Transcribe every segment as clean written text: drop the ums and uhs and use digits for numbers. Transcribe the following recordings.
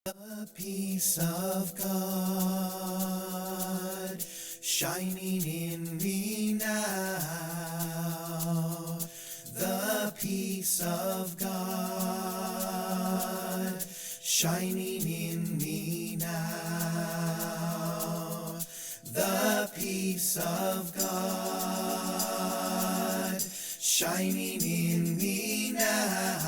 The peace of God shining in me now. The peace of God shining in me now. The peace of God shining in me now.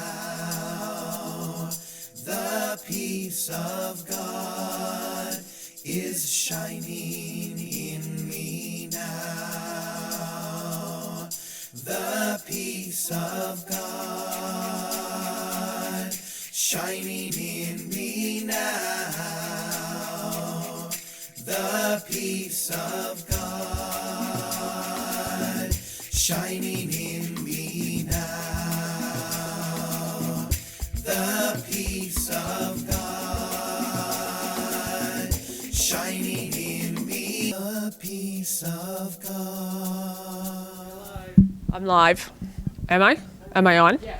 The peace of God is shining in me now. The peace of God shining in me now. The peace of God shining in me now. The peace of God shining in me. The peace of God. I'm live. Am I? Am I on? Yeah.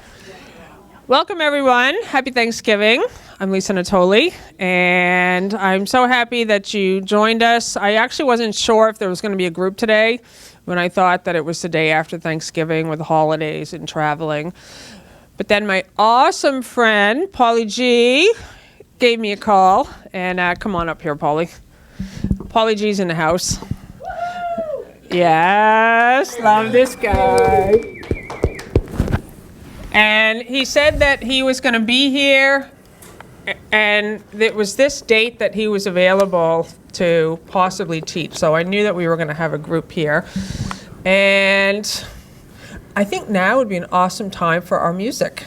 Welcome, everyone. Happy Thanksgiving. I'm Lisa Natoli, and I'm so happy that you joined us. I actually wasn't sure if there was going to be a group today when I thought that it was the day after Thanksgiving with the holidays and traveling. But then my awesome friend, Pauly G, gave me a call. And come on up here, Pauly. Pauly G's in the house. Woo! Yes, love this guy. And he said that he was going to be here, and it was this date that he was available to possibly teach. So I knew that we were going to have a group here. And I think now would be an awesome time for our music.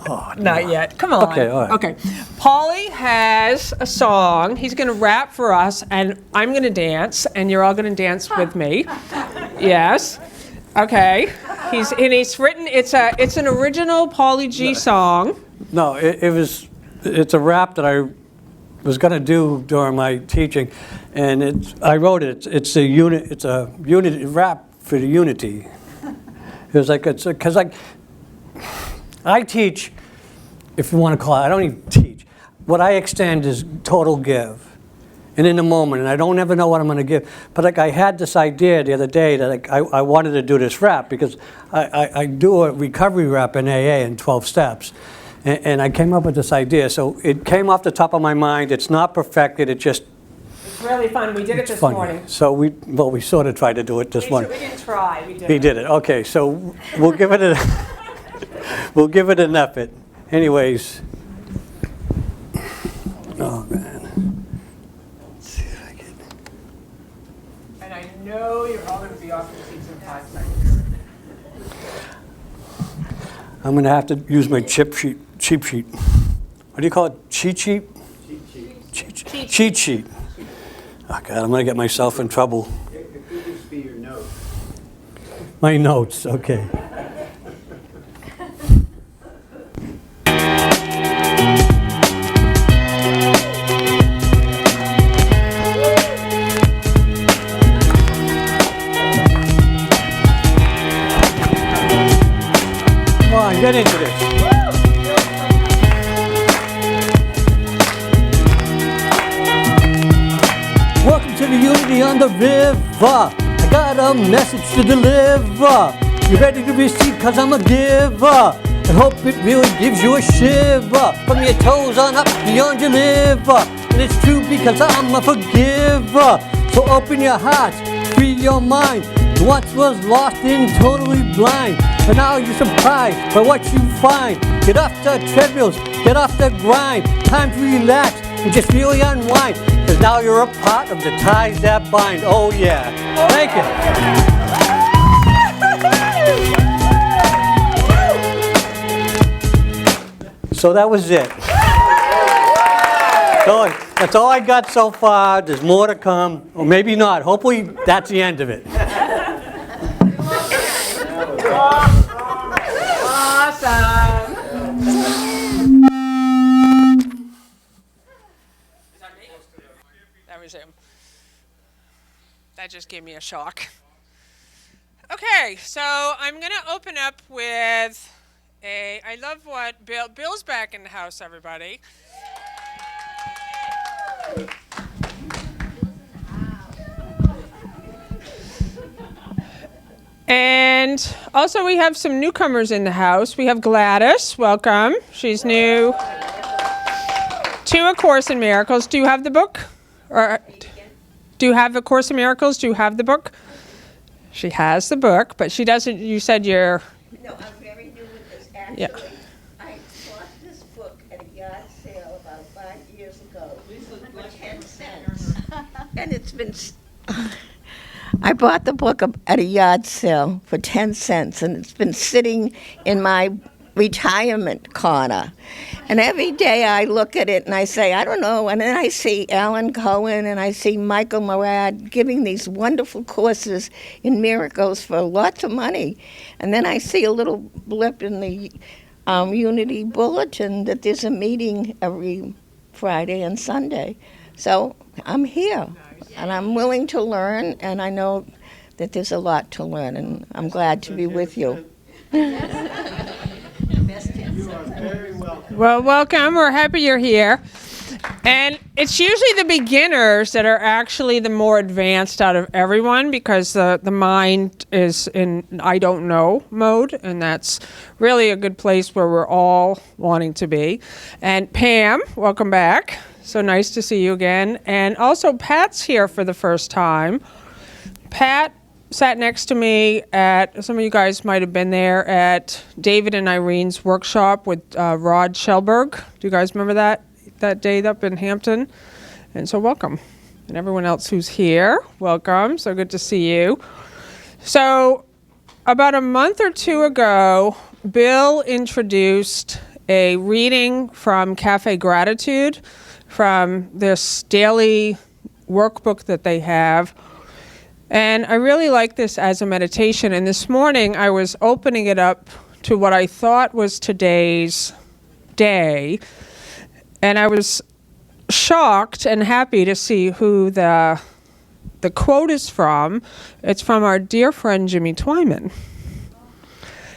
Oh, Not yet. Come on. Okay, all right. Okay. Pauly has a song. He's going to rap for us, and I'm going to dance, and you're all going to dance with me. Yes. Okay. He's written. It's an original Pauly G song. No, it's a rap that I was going to do during my teaching, and I wrote it. It's a unity rap for the unity. It was like because I teach, if you want to call it. I don't even teach. What I extend is total give, and in the moment, and I don't ever know what I'm going to give. But like I had this idea the other day that I wanted to do this rap because I do a recovery rap in AA in 12 steps. And I came up with this idea. So it came off the top of my mind. It's not perfected. It's really fun. We did it this morning. So we sort of tried to do it this morning. We didn't try. We did it. Okay. So we'll give it we'll give it an effort. Anyways. Oh man. Let's see if I can. And I know you're all going to be off the seats in 5 seconds. I'm going to have to use my cheat sheet. What do you call it? Cheat sheet? Cheat sheet. Oh, God, I'm going to get myself in trouble. It could just be your notes. My notes, okay. Come on, get into this. Welcome to the Unity on the River. I got a message to deliver. You ready to receive? Cause I'm a giver. I hope it really gives you a shiver. From your toes on up beyond your liver. And it's true because I'm a forgiver. So open your heart, free your mind. You once was lost and totally blind. But now you're surprised by what you find. Get off the treadmills, get off the grind. Time to relax and just really unwind. Cause now you're a part of the ties that bind. Oh yeah. Thank you. So that was it. So that's all I got so far. There's more to come. Or maybe not. Hopefully that's the end of it. Awesome. That was him. That just gave me a shock. Okay, so I'm going to open up with I love what Bill's back in the house, everybody. And also we have some newcomers in the house. We have Gladys, welcome. She's new to A Course in Miracles. Do you have the book? Or do you have A Course in Miracles? Do you have the book? She has the book, but she doesn't, you said you're... No, I'm very new with this. Actually, Yeah. I bought this book at a yard sale about 5 years ago for 10 cents. And it's been... I bought the book at a yard sale for 10 cents, and it's been sitting in my retirement corner. And every day I look at it and I say, I don't know. And then I see Alan Cohen and I see Michael Murad giving these wonderful courses in miracles for lots of money. And then I see a little blip in the Unity Bulletin that there's a meeting every Friday and Sunday. So I'm here, and I'm willing to learn, and I know that there's a lot to learn, and I'm glad to be with you. You are very welcome. Well, welcome. We're happy you're here. And it's usually the beginners that are actually the more advanced out of everyone, because the mind is in I don't know mode, and that's really a good place where we're all wanting to be. And Pam, welcome back. So nice to see you again. And also Pat's here for the first time. Pat sat next to me at, some of you guys might have been there, at David and Irene's workshop with Rod Shellberg. Do you guys remember that day up in Hampton? And so welcome. And everyone else who's here, welcome. So good to see you. So about a month or two ago, Bill introduced a reading from Cafe Gratitude, from this daily workbook that they have. And I really like this as a meditation. And this morning I was opening it up to what I thought was today's day. And I was shocked and happy to see who the quote is from. It's from our dear friend Jimmy Twyman.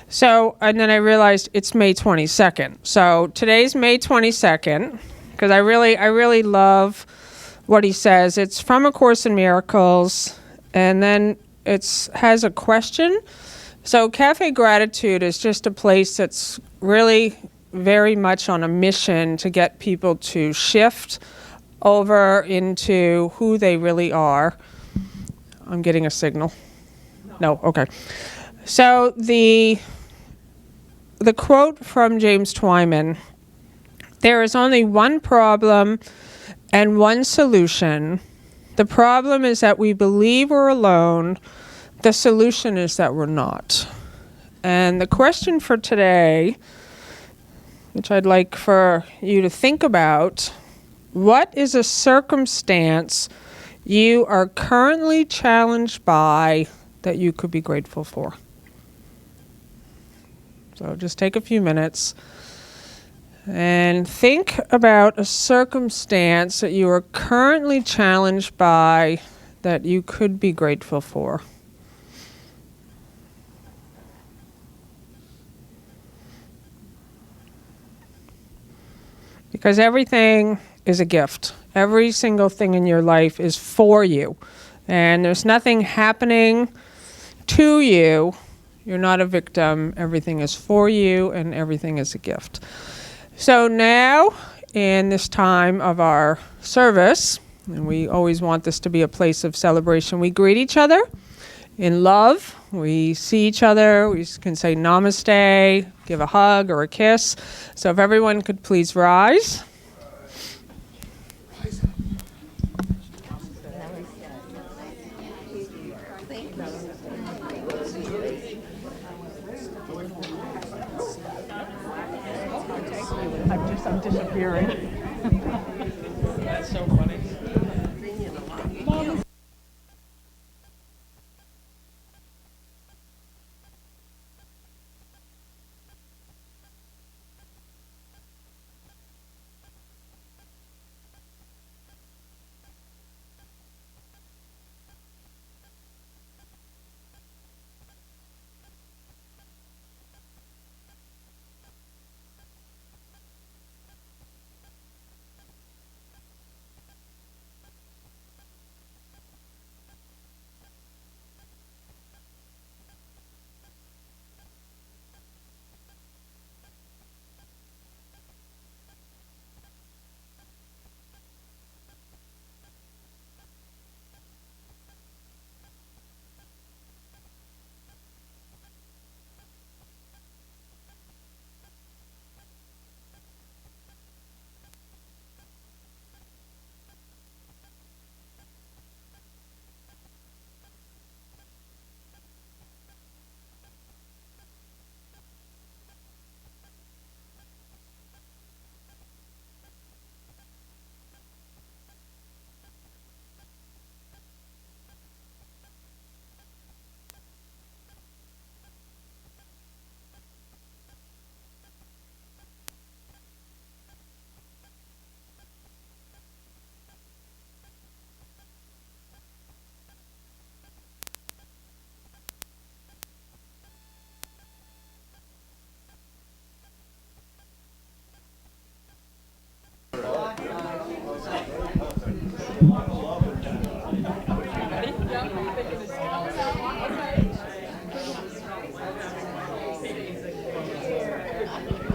So, and then I realized it's May 22nd. So today's May 22nd, because I really love what he says. It's from A Course in Miracles, and then it has a question. So Cafe Gratitude is just a place that's really very much on a mission to get people to shift over into who they really are. I'm getting a signal. No, okay. So the quote from James Twyman: there is only one problem and one solution. The problem is that we believe we're alone. The solution is that we're not. And the question for today, which I'd like for you to think about, what is a circumstance you are currently challenged by that you could be grateful for? So just take a few minutes and think about a circumstance that you are currently challenged by that you could be grateful for. Because everything is a gift. Every single thing in your life is for you. And there's nothing happening to you. You're not a victim. Everything is for you, and everything is a gift. So now, in this time of our service, and we always want this to be a place of celebration, we greet each other in love. We see each other. We can say namaste, give a hug or a kiss. So if everyone could please rise. I'm disappearing. That's so funny.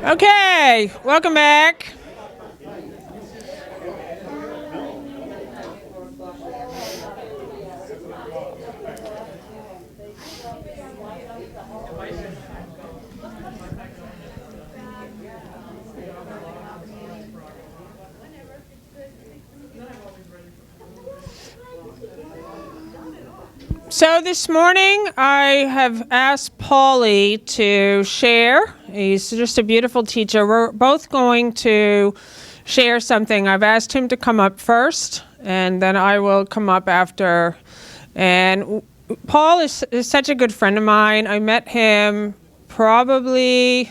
Okay, welcome back. So this morning I have asked Pauly to share. He's just a beautiful teacher. We're both going to share something. I've asked him to come up first, and then I will come up after. And Paul is such a good friend of mine. I met him probably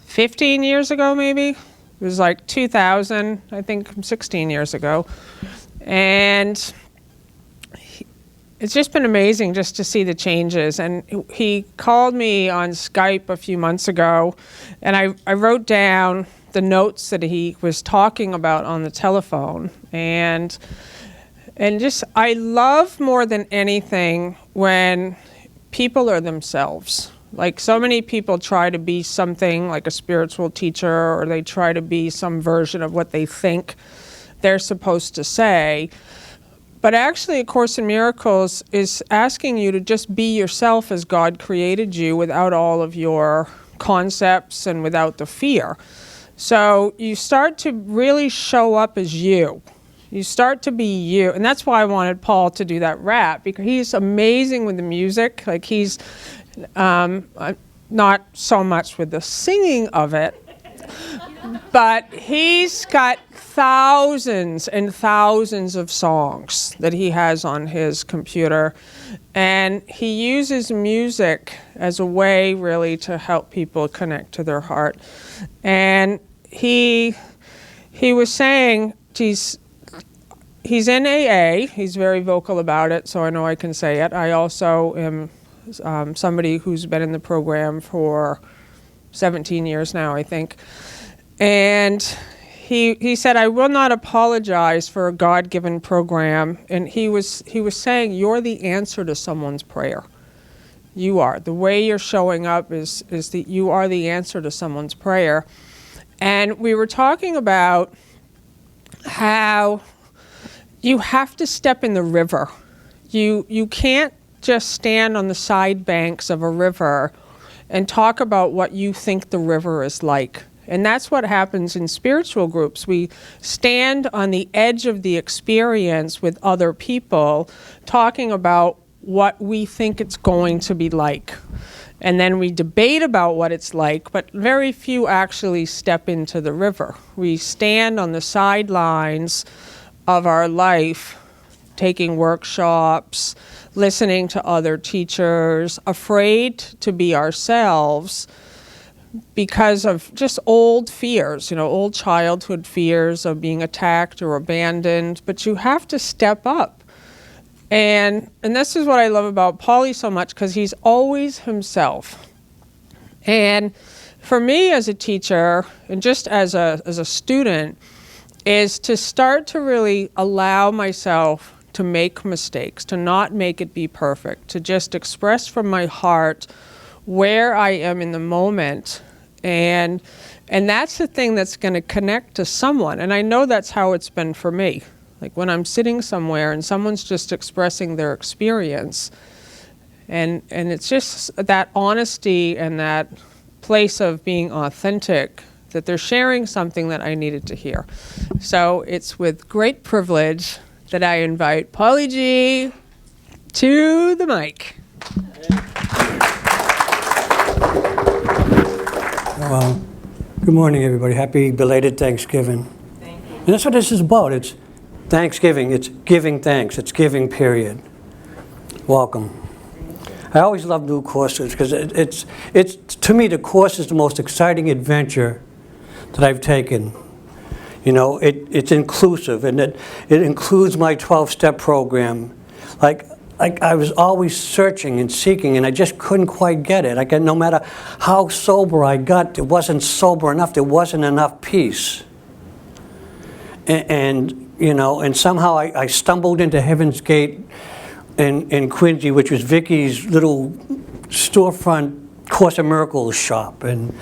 15 years ago, maybe. It was like 2000, I think 16 years ago. And it's just been amazing just to see the changes. And he called me on Skype a few months ago, and I wrote down the notes that he was talking about on the telephone. And just, I love more than anything when people are themselves. Like, so many people try to be something like a spiritual teacher, or they try to be some version of what they think they're supposed to say. But actually, A Course in Miracles is asking you to just be yourself as God created you, without all of your concepts and without the fear. So you start to really show up as you. You start to be you. And that's why I wanted Paul to do that rap, because he's amazing with the music. Like, he's not so much with the singing of it, but he's got thousands and thousands of songs that he has on his computer, and he uses music as a way really to help people connect to their heart. And he was saying he's in AA. He's very vocal about it, so I know I can say it. I also am somebody who's been in the program for 17 years now, I think. And he said, I will not apologize for a God-given program. And he was saying, you're the answer to someone's prayer. You are. The way you're showing up is that you are the answer to someone's prayer. And we were talking about how you have to step in the river. You can't just stand on the side banks of a river and talk about what you think the river is like. And that's what happens in spiritual groups. We stand on the edge of the experience with other people, talking about what we think it's going to be like. And then we debate about what it's like, but very few actually step into the river. We stand on the sidelines of our life, taking workshops, listening to other teachers, afraid to be ourselves, because of just old fears, old childhood fears of being attacked or abandoned. But you have to step up. And this is what I love about Pauly so much, because he's always himself. And for me as a teacher, and just as a student, is to start to really allow myself to make mistakes, to not make it be perfect, to just express from my heart where I am in the moment. And that's the thing that's going to connect to someone. And I know that's how it's been for me. Like, when I'm sitting somewhere and someone's just expressing their experience, and it's just that honesty and that place of being authentic, that they're sharing something that I needed to hear. So it's with great privilege that I invite Pauly G to the mic. Well, good morning, everybody. Happy belated Thanksgiving. Thank you. And that's what this is about. It's Thanksgiving. It's giving thanks. It's giving, period. Welcome. I always love new courses, because it's to me, the course is the most exciting adventure that I've taken. It's inclusive, and it includes my 12-step program. Like I was always searching and seeking, and I just couldn't quite get it. No matter how sober I got, it wasn't sober enough. There wasn't enough peace. And somehow I stumbled into Heaven's Gate in Quincy, which was Vicky's little storefront Course in Miracles shop, and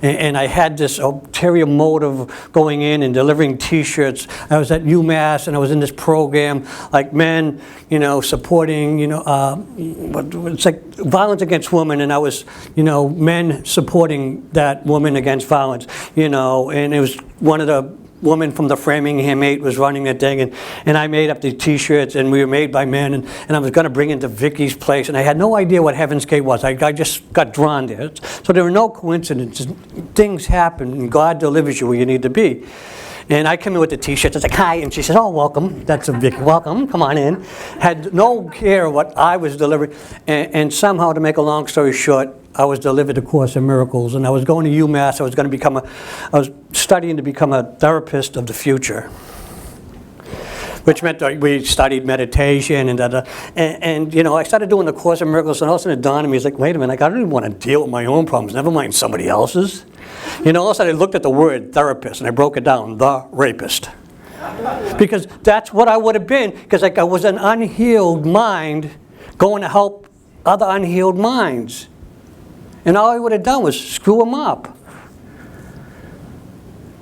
I had this ulterior motive going in and delivering T-shirts. I was at UMass, and I was in this program, like men, supporting, it's like violence against women, and I was, men supporting that woman against violence, and it was one of the woman from the Framingham 8 was running that thing, and I made up the T-shirts, and we were made by men, and I was going to bring it to Vicky's place, and I had no idea what Heaven's Gate was. I just got drawn there. So there were no coincidences. Things happen, and God delivers you where you need to be. And I come in with the T-shirts. I was like, hi, and she says, oh, welcome. That's a Vicky. Welcome. Come on in. Had no care what I was delivering, and somehow, to make a long story short, I was delivered A Course in Miracles, and I was going to UMass. I was studying to become a therapist of the future, which meant that we studied meditation and I started doing the Course in Miracles, and all of a sudden it dawned on me, it's like, wait a minute, I don't even want to deal with my own problems, never mind somebody else's. All of a sudden I looked at the word therapist, and I broke it down, the rapist. Because that's what I would have been, because I was an unhealed mind going to help other unhealed minds. And all I would have done was screw them up.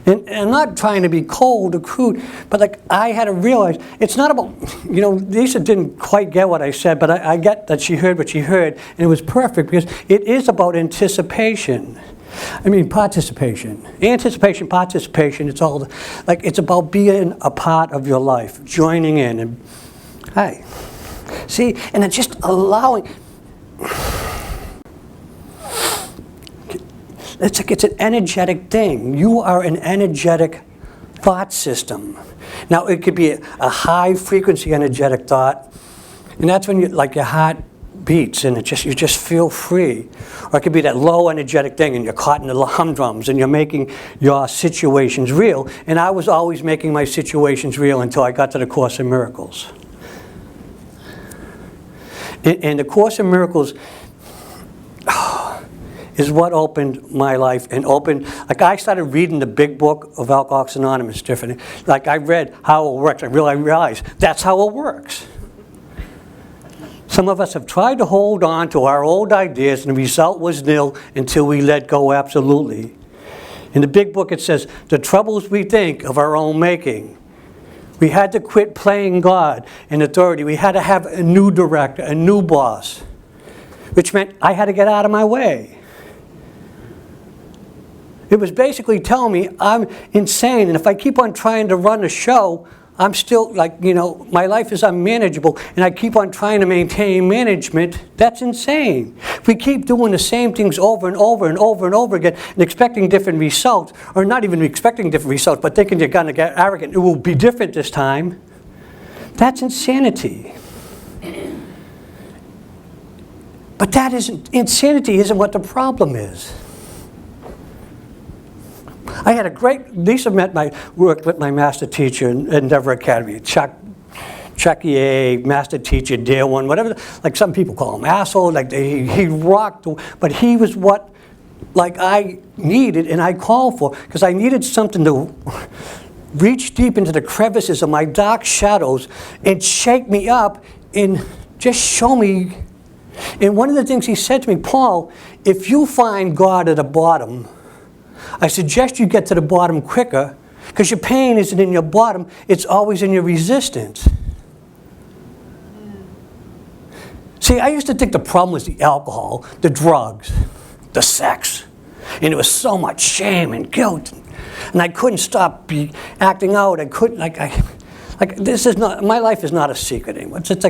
And I'm not trying to be cold or crude, but I had to realize, it's not about, Lisa didn't quite get what I said, but I get that she heard what she heard, and it was perfect, because it is about anticipation. Participation. Anticipation, participation, it's all, it's about being a part of your life, joining in, and, hey, see, and it's just allowing. It's an energetic thing. You are an energetic thought system. Now, it could be a high frequency energetic thought, and that's when your heart beats and you just feel free. Or it could be that low energetic thing, and you're caught in the humdrums, and you're making your situations real. And I was always making my situations real until I got to the Course in Miracles. And the Course in Miracles is what opened my life, and I started reading the big book of Alcoholics Anonymous different. I read how it works. I realized that's how it works. Some of us have tried to hold on to our old ideas, and the result was nil until we let go absolutely. In the big book it says, the troubles we think of our own making. We had to quit playing God and authority. We had to have a new director, a new boss, which meant I had to get out of my way. It was basically telling me I'm insane, and if I keep on trying to run a show, I'm still my life is unmanageable, and I keep on trying to maintain management. That's insane. If we keep doing the same things over and over and over and over again and expecting different results, or not even expecting different results, but thinking you're going to get arrogant, it will be different this time, that's insanity. But insanity isn't what the problem is. I had Lisa worked with my master teacher in Endeavor Academy, Chuck E.A., master teacher, Dale One, whatever, some people call him asshole, he rocked, but he was what, I needed and I called for, because I needed something to reach deep into the crevices of my dark shadows and shake me up and just show me. And one of the things he said to me, Paul, if you find God at the bottom, I suggest you get to the bottom quicker, because your pain isn't in your bottom, it's always in your resistance. See, I used to think the problem was the alcohol, the drugs, the sex, and there was so much shame and guilt, and I couldn't stop acting out. I couldn't, this is not, my life is not a secret anymore. It's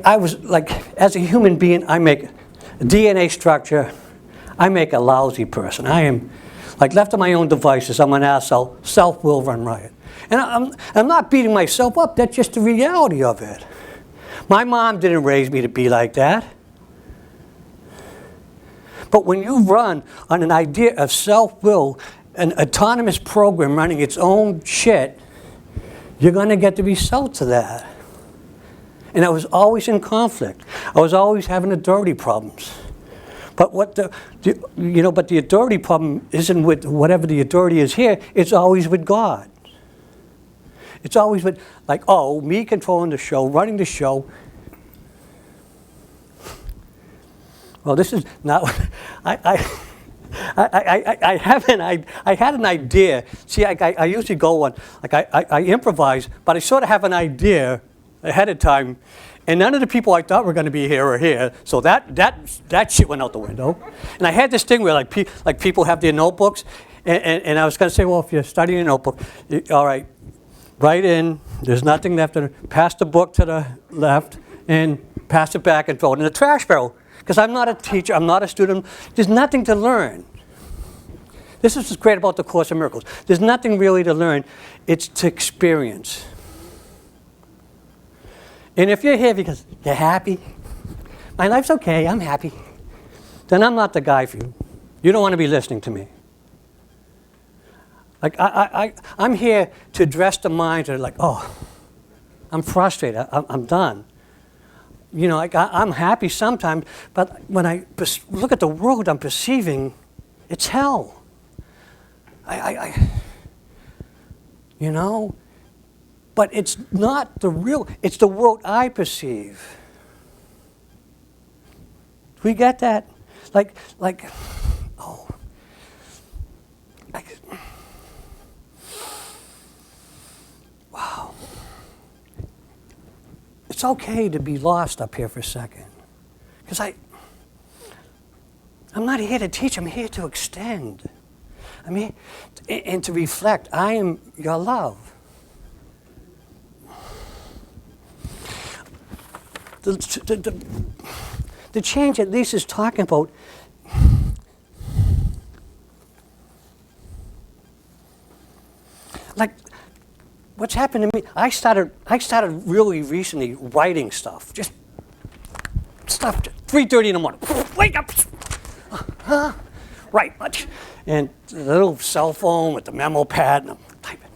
I was, as a human being, I make a DNA structure, I make a lousy person. I am, left to my own devices, I'm an asshole. Self will run riot. And I'm not beating myself up, that's just the reality of it. My mom didn't raise me to be like that. But when you run on an idea of self-will, an autonomous program running its own shit, you're going to get the results of that. And I was always in conflict. I was always having authority problems. But but the authority problem isn't with whatever the authority is here. It's always with God. It's always with me controlling the show, running the show. Well, this is not. I had an idea. See, I usually go on, like I improvise, but I sort of have an idea ahead of time, and none of the people I thought were going to be here are here, so that shit went out the window. And I had this thing where like people have their notebooks, and I was going to say, well, if you're studying a notebook, all right, write in, there's nothing left, pass the book to the left, and pass it back and throw it in the trash barrel. Because I'm not a teacher, I'm not a student, there's nothing to learn. This is what's great about the Course in Miracles. There's nothing really to learn, it's to experience. And if you're here because you're happy, my life's okay, I'm happy, then I'm not the guy for you. You don't want to be listening to me. Like I'm here to address the minds that are like, oh, I'm frustrated, I'm done. You know, like I'm happy sometimes, but when I look at the world I'm perceiving, it's hell. You know, but it's not the real, it's the world I perceive. Do we get that? Wow. It's okay to be lost up here for a second. Because I'm not here to teach, I'm here to extend. I'm here and to reflect. I am your love. The change that Lisa's talking about, like, what's happened to me, I started really recently writing stuff. Just stuff, 3:30 in the morning. Wake up! Right, much. And the little cell phone with the memo pad, and I'm typing.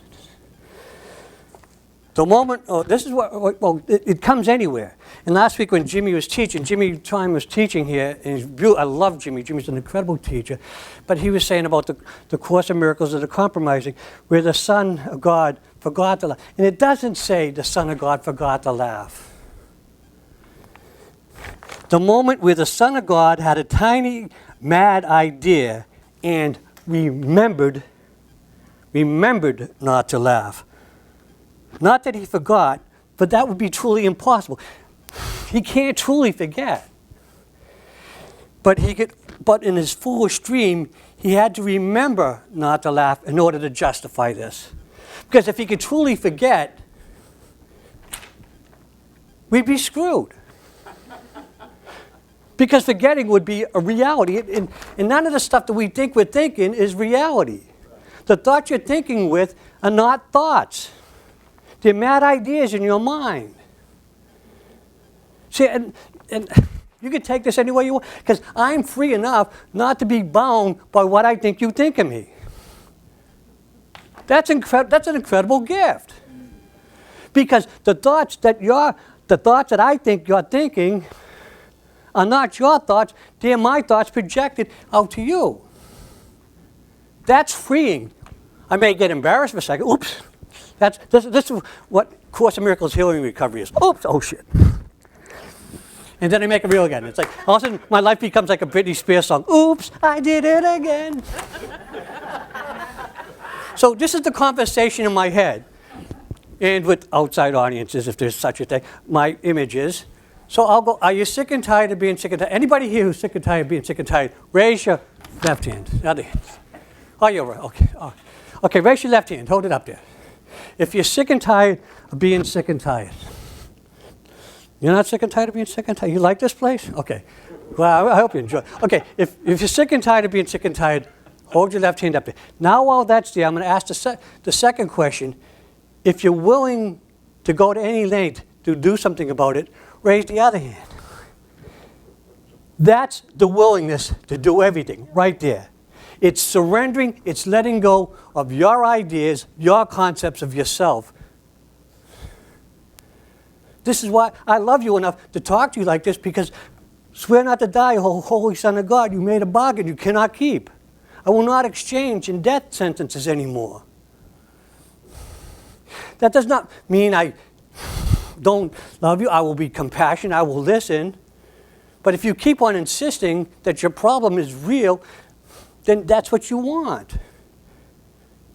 The moment, this is well, it comes anywhere. And last week when Jimmy was teaching, Jimmy Twine was teaching here, and I love Jimmy. Jimmy's an incredible teacher. But he was saying about the Course in Miracles of the compromising, where the Son of God forgot to laugh. And it doesn't say the Son of God forgot to laugh. The moment where the Son of God had a tiny, mad idea and remembered not to laugh. Not that he forgot, but that would be truly impossible. He can't truly forget. But in his foolish dream, he had to remember not to laugh in order to justify this. Because if he could truly forget, we'd be screwed. Because forgetting would be a reality. And none of the stuff that we think we're thinking is reality. The thoughts you're thinking with are not thoughts. They're mad ideas in your mind. See, and you can take this any way you want, because I'm free enough not to be bound by what I think you think of me. That's an incredible gift. Because the thoughts that I think you're thinking are not your thoughts, they're my thoughts projected out to you. That's freeing. I may get embarrassed for a second. Oops. This is what Course in Miracles Healing Recovery is. Oops, oh shit. And then I make it real again. It's like, all of a sudden, my life becomes like a Britney Spears song. Oops, I did it again. So this is the conversation in my head. And with outside audiences, if there's such a thing, my image is. So I'll go, are you sick and tired of being sick and tired? Anybody here who's sick and tired of being sick and tired, raise your left hand. The other hand. Oh, you're right. Okay. Oh. Okay, raise your left hand. Hold it up there. If you're sick and tired of being sick and tired. You're not sick and tired of being sick and tired? You like this place? Okay. Well, I hope you enjoy. Okay, if you're sick and tired of being sick and tired, hold your left hand up there. Now while that's there, I'm going to ask the second question. If you're willing to go to any length to do something about it, raise the other hand. That's the willingness to do everything right there. It's surrendering, it's letting go of your ideas, your concepts of yourself. This is why I love you enough to talk to you like this, because swear not to die, O Holy Son of God. You made a bargain you cannot keep. I will not exchange in death sentences anymore. That does not mean I don't love you. I will be compassionate. I will listen. But if you keep on insisting that your problem is real, then that's what you want.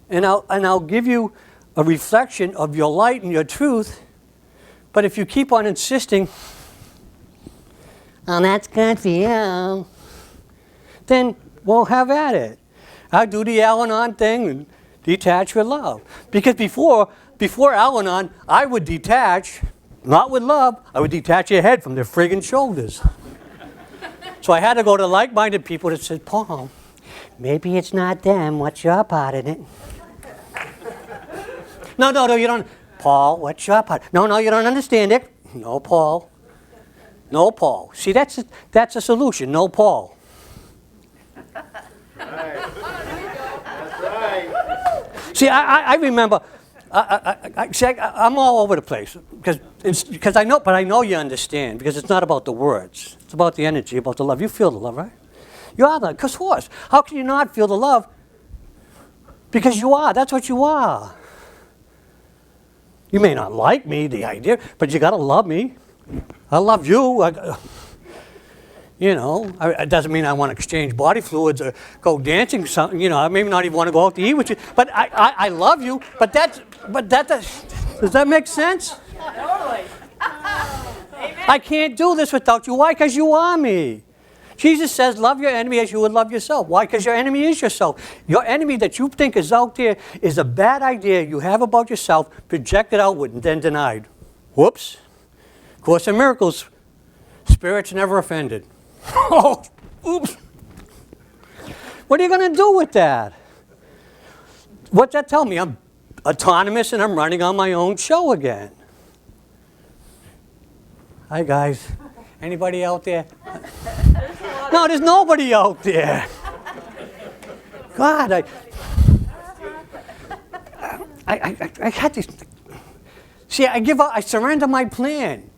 And I'll give you a reflection of your light and your truth. But if you keep on insisting, oh, that's good for you, then we'll have at it. I'll do the Al-Anon thing and detach with love. Because before Al-Anon, I would detach, not with love, I would detach your head from their friggin' shoulders. So I had to go to like-minded people that said, Paul, maybe it's not them. What's your part in it? No, you don't. Paul, what's your part? No, you don't understand it. No, Paul. No, Paul. See, that's a solution. No, Paul. That's right. See, I remember. I'm all over the place because I know, but I know you understand because it's not about the words. It's about the energy, about the love. You feel the love, right? You are the. Because what? How can you not feel the love? Because you are. That's what you are. You may not like me, the idea, but you got to love me. I love you. It doesn't mean I want to exchange body fluids or go dancing. Something, I maybe not even want to go out to eat with you. But I love you. But does that make sense? Totally. I can't do this without you. Why? Because you are me. Jesus says, love your enemy as you would love yourself. Why? Because your enemy is yourself. Your enemy that you think is out there is a bad idea you have about yourself, projected outward and then denied. Whoops. Course in Miracles, spirits never offended. Oh, oops. What are you going to do with that? What's that tell me? I'm autonomous and I'm running on my own show again. Hi, guys. Anybody out there? No, there's nobody out there. God, I had to. See, I give up. I surrender my plan.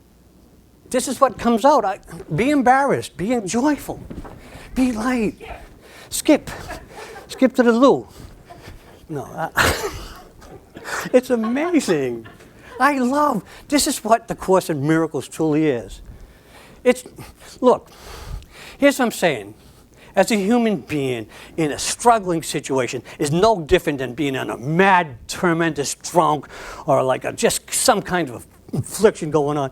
This is what comes out. Be embarrassed. Be joyful. Be light. Skip to the loo. No, it's amazing. I love. This is what the Course in Miracles truly is. Look, here's what I'm saying. As a human being in a struggling situation is no different than being in a mad, tremendous drunk or like just some kind of affliction going on.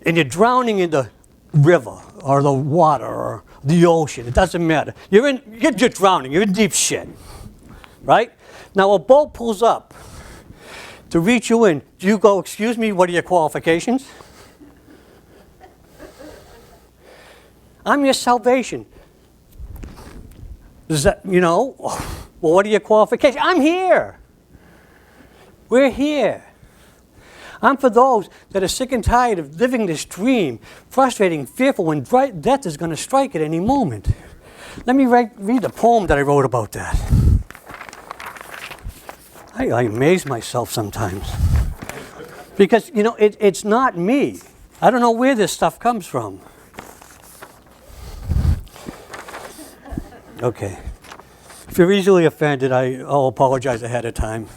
And you're drowning in the river or the water or the ocean. It doesn't matter. You're drowning. You're in deep shit. Right? Now a boat pulls up to reach you in. Do you go, excuse me, what are your qualifications? I'm your salvation. Does that, well, what are your qualifications? I'm here. We're here. I'm for those that are sick and tired of living this dream, frustrating, fearful when death is going to strike at any moment. Let me read the poem that I wrote about that. I amaze myself sometimes. Because, it's not me. I don't know where this stuff comes from. Okay. If you're easily offended, I'll apologize ahead of time.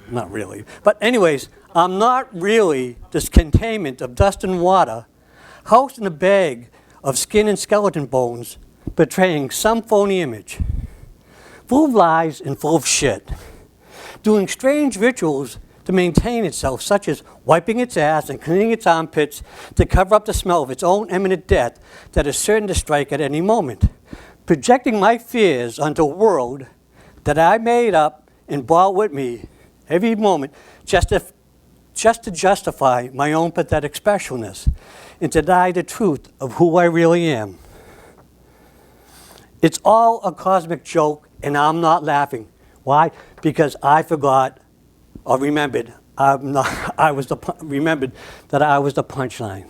Not really. But anyways, I'm not really this containment of dust and water, housed in a bag of skin and skeleton bones, betraying some phony image, full of lies and full of shit, doing strange rituals to maintain itself, such as wiping its ass and cleaning its armpits to cover up the smell of its own imminent death that is certain to strike at any moment, projecting my fears onto a world that I made up and brought with me every moment just to justify my own pathetic specialness and to deny the truth of who I really am. It's all a cosmic joke, and I'm not laughing. Why? Because I forgot or remembered remembered that I was the punchline.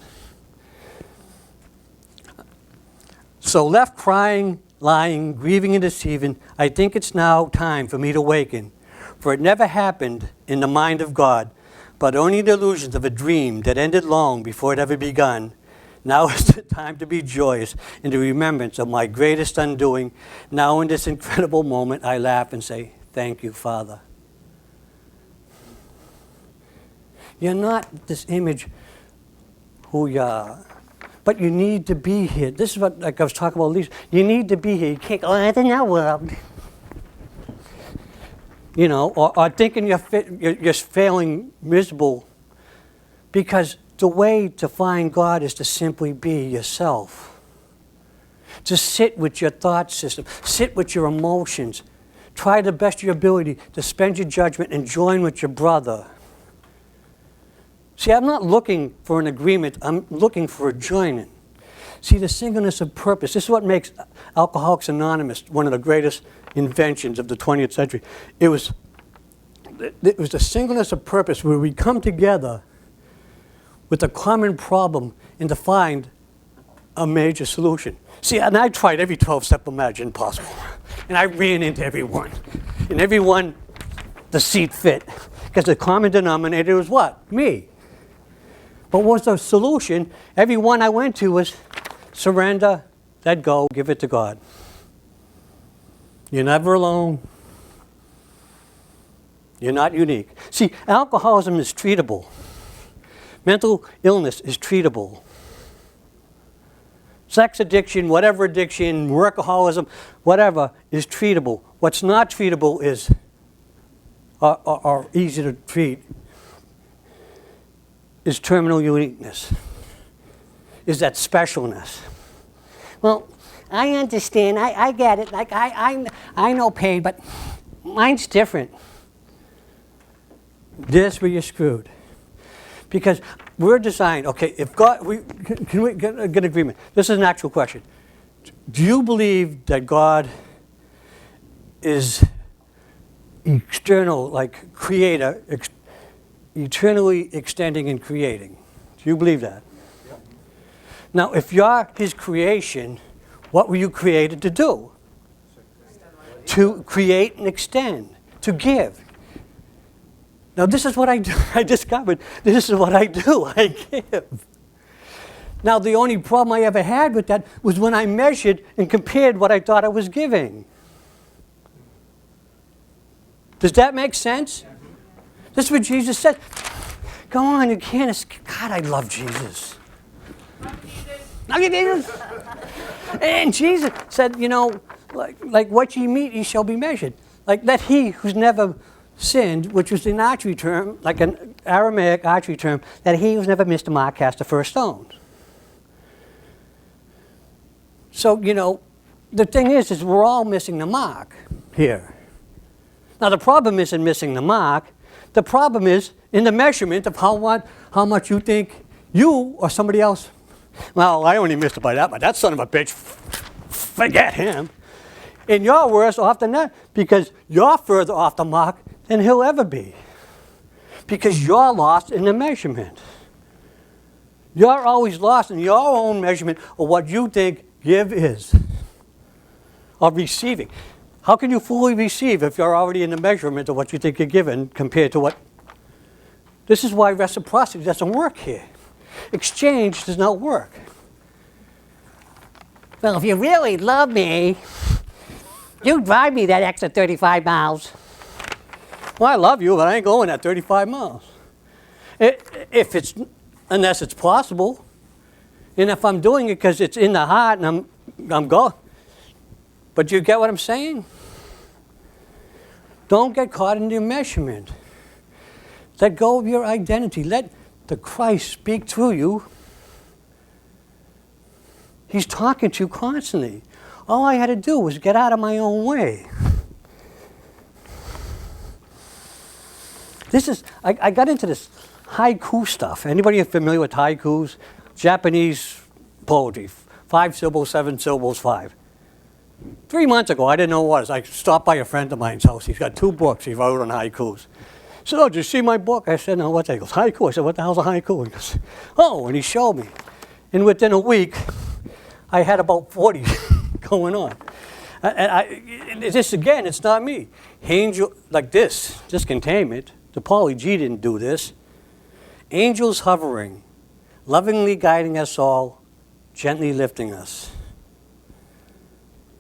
So left crying, lying, grieving and deceiving, I think it's now time for me to waken. For it never happened in the mind of God, but only the illusions of a dream that ended long before it ever begun. Now is the time to be joyous in the remembrance of my greatest undoing. Now in this incredible moment, I laugh and say, thank you, Father. You're not this image who you are, but you need to be here. This is what, like I was talking about, Lisa. You need to be here. You can't go, I don't know, well, you know, or thinking you're failing miserable, because the way to find God is to simply be yourself. To sit with your thought system, sit with your emotions. Try the best of your ability to spend your judgment and join with your brother. See, I'm not looking for an agreement, I'm looking for a joining. See, the singleness of purpose, this is what makes Alcoholics Anonymous one of the greatest inventions of the 20th century. It was the singleness of purpose where we come together with a common problem and to find a major solution. See, and I tried every 12-step imagine possible. And I ran into everyone. And everyone, the seat fit. Because the common denominator was what? Me. But what was the solution? Every one I went to was surrender, let go, give it to God. You're never alone. You're not unique. See, alcoholism is treatable. Mental illness is treatable. Sex addiction, whatever addiction, workaholism, whatever, is treatable. What's not treatable is, or easy to treat, is terminal uniqueness, is that specialness. Well, I understand, I get it, like I know pain, but mine's different. This where you're screwed. Because we're designed, okay, if God, can we get agreement? This is an actual question. Do you believe that God is external, like creator, eternally extending and creating? Do you believe that? Yep. Now, if you're his creation, what were you created to do? To create and extend, to give. Now, this is what I do. I discovered this is what I do. I give. Now, the only problem I ever had with that was when I measured and compared what I thought I was giving. Does that make sense? This is what Jesus said. Go on, you can't escape. God, I love Jesus. Love Jesus. And Jesus said, you know, like what ye meet, ye shall be measured. Like let he who's never sinned, which was an archery term, like an Aramaic archery term, that he who's never missed a mark cast the first stone. So, you know, the thing is we're all missing the mark here. Now, the problem isn't missing the mark. The problem is in the measurement of how much you think you or somebody else, well, I only missed it by that, but that son of a bitch, forget him. And you're worse off than that because you're further off the mark than he'll ever be. Because you're lost in the measurement. You're always lost in your own measurement of what you think give is, or receiving. How can you fully receive if you're already in the measurement of what you think you're given compared to what? This is why reciprocity doesn't work here. Exchange does not work. Well, if you really love me, you drive me that extra 35 miles. Well, I love you, but I ain't going that 35 miles. Unless it's possible. And if I'm doing it because it's in the heart and I'm going. But you get what I'm saying? Don't get caught in your measurement. Let go of your identity. Let the Christ speak through you. He's talking to you constantly. All I had to do was get out of my own way. I got into this haiku stuff. Anybody familiar with haikus? Japanese poetry. 5 syllables, 7 syllables, 5. 3 months ago, I didn't know what it was. I stopped by a friend of mine's house. He's got 2 books he wrote on haikus. He said, oh, did you see my book? I said, no, what's that? He goes, haiku. I said, what the hell's a haiku? He goes, oh, and he showed me. And within a week, I had about 40 going on. This, again, it's not me. Angel, like this containment. The Pauly G didn't do this. Angels hovering, lovingly guiding us all, gently lifting us.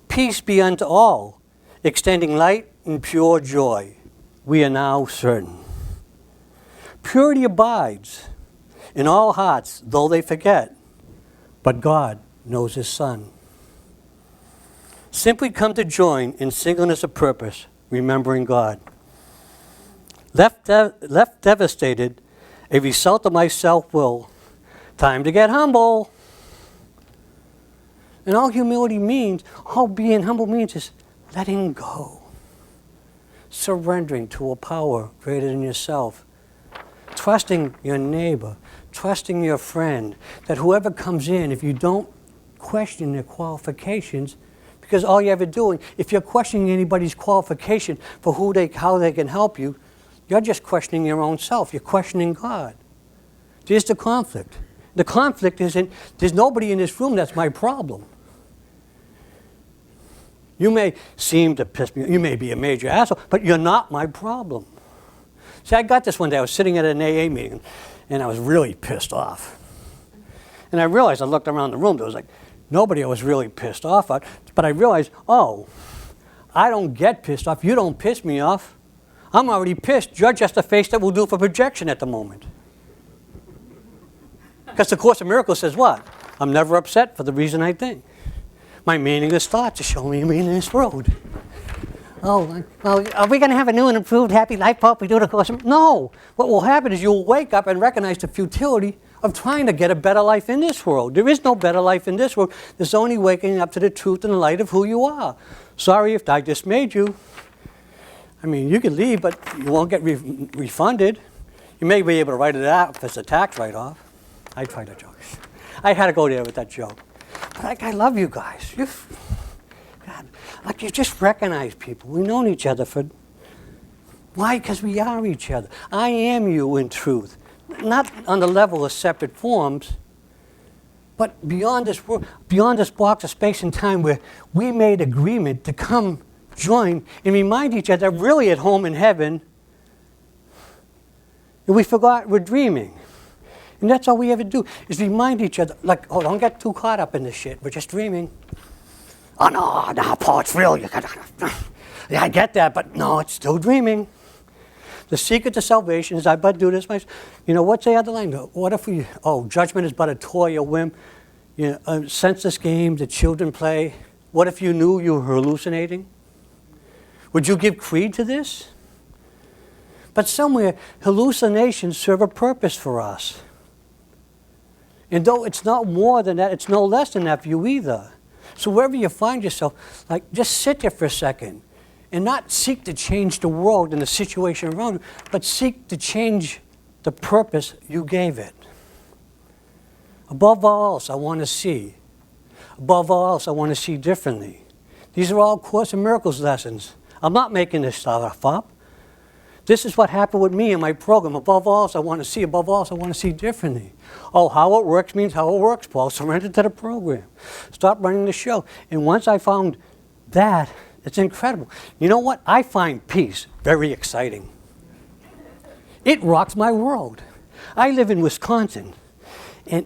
Peace be unto all, extending light and pure joy. We are now certain. Purity abides in all hearts, though they forget, but God knows his son. Simply come to join in singleness of purpose, remembering God. Left devastated, a result of my self-will. Time to get humble. And all humility means, all being humble means is letting go. Surrendering to a power greater than yourself. Trusting your neighbor, trusting your friend, that whoever comes in, if you don't question their qualifications, because all you're ever doing, if you're questioning anybody's qualification for how they can help you, you're just questioning your own self. You're questioning God. There's the conflict. The conflict isn't, there's nobody in this room that's my problem. You may seem to piss me, you may be a major asshole, but you're not my problem. See, I got this one day. I was sitting at an AA meeting, and I was really pissed off. And I realized, I looked around the room, there was like nobody I was really pissed off at, but I realized, oh, I don't get pissed off. You don't piss me off. I'm already pissed. You're just a face that will do for projection at the moment. Because the Course in Miracles says what? I'm never upset for the reason I think. My meaningless thoughts are showing me a meaningless road. Oh, well, are we going to have a new and improved happy life, Pope? We do the Course. No. What will happen is you'll wake up and recognize the futility of trying to get a better life in this world. There is no better life in this world. There's only waking up to the truth and the light of who you are. Sorry if I dismayed you. I mean, you can leave, but you won't get refunded. You may be able to write it out if it's a tax write-off. I tried to joke. I had to go there with that joke. But like, I love you guys. God, like you just recognize people. We've known each other for... Why? Because we are each other. I am you in truth. Not on the level of separate forms, but beyond this world, beyond this box of space and time where we made agreement to come join and remind each other really at home in heaven. And we forgot we're dreaming. And that's all we ever do, is remind each other, like, oh, don't get too caught up in this shit. We're just dreaming. Oh, no, Paul, it's real. You gotta, yeah, I get that, but no, it's still dreaming. The secret to salvation is I but do this myself. You know, what's the other line? What if we, judgment is but a toy, a whim, you know, a senseless game that children play. What if you knew you were hallucinating? Would you give creed to this? But somewhere, hallucinations serve a purpose for us. And though it's not more than that, it's no less than that for you either. So wherever you find yourself, like, just sit there for a second and not seek to change the world and the situation around you, but seek to change the purpose you gave it. Above all else, I want to see. Above all else, I want to see differently. These are all Course in Miracles lessons. I'm not making this stuff up. This is what happened with me in my program. Above all else, I want to see. Above all else, I want to see differently. Oh, how it works means how it works, Paul. Surrender to the program. Stop running the show. And once I found that, it's incredible. You know what? I find peace very exciting. It rocks my world. I live in Wisconsin. And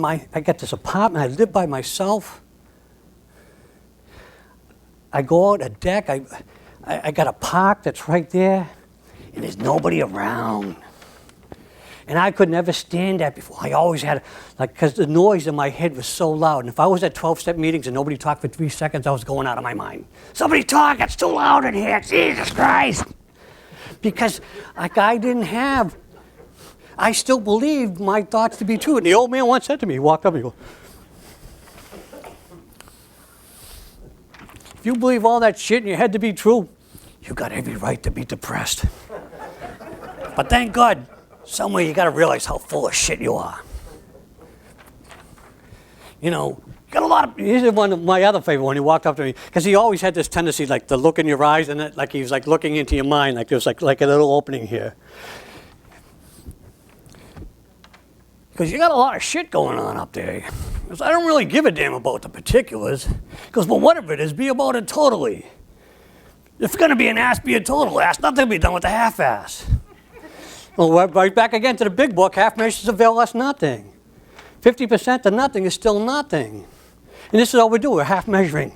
I got this apartment. I live by myself. I go out a deck. I got a park that's right there. And there's nobody around. And I could never stand that before. I always had, because the noise in my head was so loud. And if I was at 12-step meetings and nobody talked for 3 seconds, I was going out of my mind. Somebody talk, it's too loud in here, Jesus Christ. Because I still believed my thoughts to be true. And the old man once said to me, he walked up and he goes, if you believe all that shit in your head to be true, you got every right to be depressed. But thank God, somewhere you got to realize how full of shit you are. You know, got a lot of, here's one of my other favorite one. He walked up to me, because he always had this tendency, like, to look in your eyes, and like he was like looking into your mind, like there was like a little opening here. Because you got a lot of shit going on up there. Because I don't really give a damn about the particulars. Because, well, whatever it is, be about it totally. If it's going to be an ass, be a total ass. Nothing to be done with a half-ass. Well, we're right back again to the big book. Half measures avail us nothing. 50% to nothing is still nothing. And this is all we do. We're half measuring.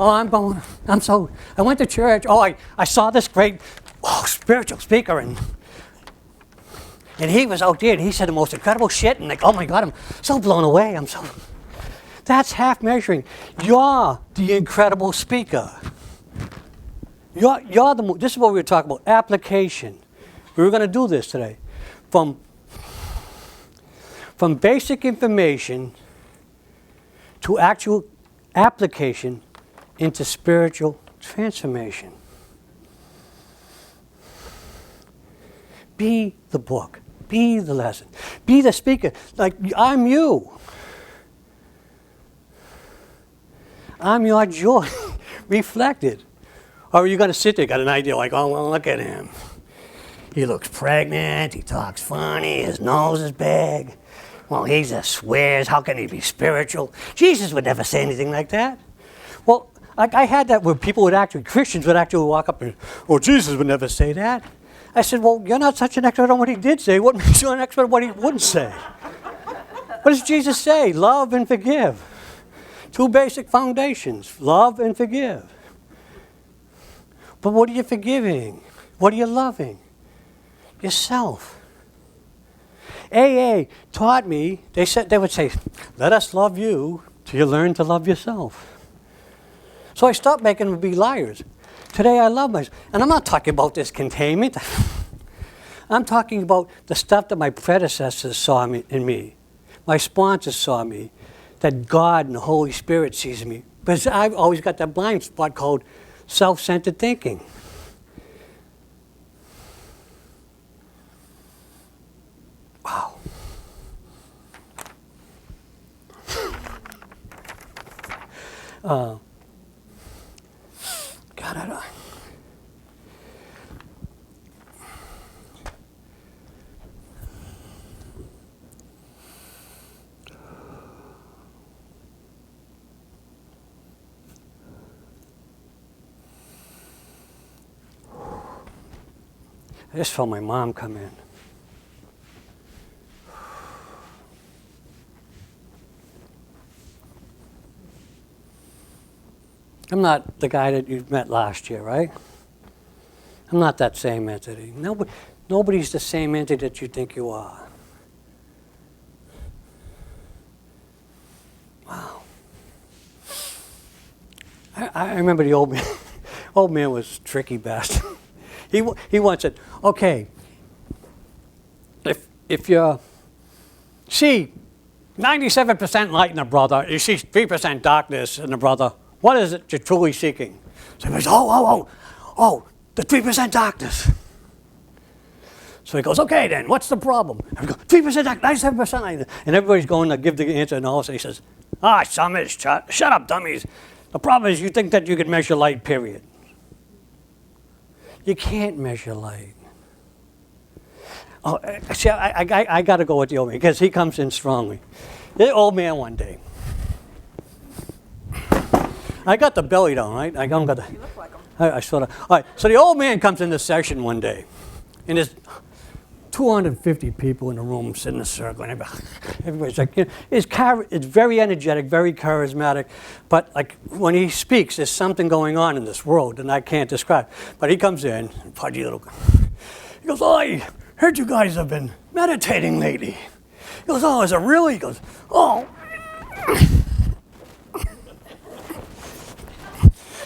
Oh, I went to church. Oh, I saw this great spiritual speaker, and And he was out there, and he said the most incredible shit, and like, oh my God, I'm so blown away. That's half measuring. You're the incredible speaker. This is what we were talking about, application. We were going to do this today. From basic information to actual application into spiritual transformation. Be the book. Be the lesson. Be the speaker. Like, I'm you. I'm your joy reflected. Or are you going to sit there, got an idea like, oh, well, look at him. He looks pregnant, he talks funny, his nose is big. Well, he just swears, how can he be spiritual? Jesus would never say anything like that. Well, I had that where Christians would actually walk up and, well, Jesus would never say that. I said, well, you're not such an expert on what he did say. What makes you an expert on what he wouldn't say? What does Jesus say? Love and forgive. Two basic foundations, love and forgive. But what are you forgiving? What are you loving? Yourself. AA taught me, they would say, let us love you till you learn to love yourself. So I stopped making them be liars. Today I love myself. And I'm not talking about this containment. I'm talking about the stuff that my predecessors saw in me. My sponsors saw me. That God and the Holy Spirit sees me. Because I've always got that blind spot called self-centered thinking. Wow. God, I just felt my mom come in. I'm not the guy that you met last year, right? I'm not that same entity. Nobody's the same entity that you think you are. Wow. I remember the old man. Old man was tricky bastard. He once said, okay, if you see 97% light in a brother, you see 3% darkness in a brother, what is it you're truly seeking? So he goes, oh, the 3% darkness. So he goes, okay then, what's the problem? And we go, 3% darkness, 97% light. And everybody's going to give the answer, and all of a sudden he says, summers, shut up, dummies. The problem is you think that you can measure light, period. You can't measure light. Oh, see, I got to go with the old man because he comes in strongly. The old man one day. I got the belly down, right? I don't got the. You look like him. I sort of. All right. So the old man comes into session one day, and there's 250 people in the room sitting in a circle, and everybody's like, it's very energetic, very charismatic, but like when he speaks, there's something going on in this world, and I can't describe. But he comes in, pudgy little. He goes, oh, I heard you guys have been meditating lately. He goes, oh, is it really? He goes, oh.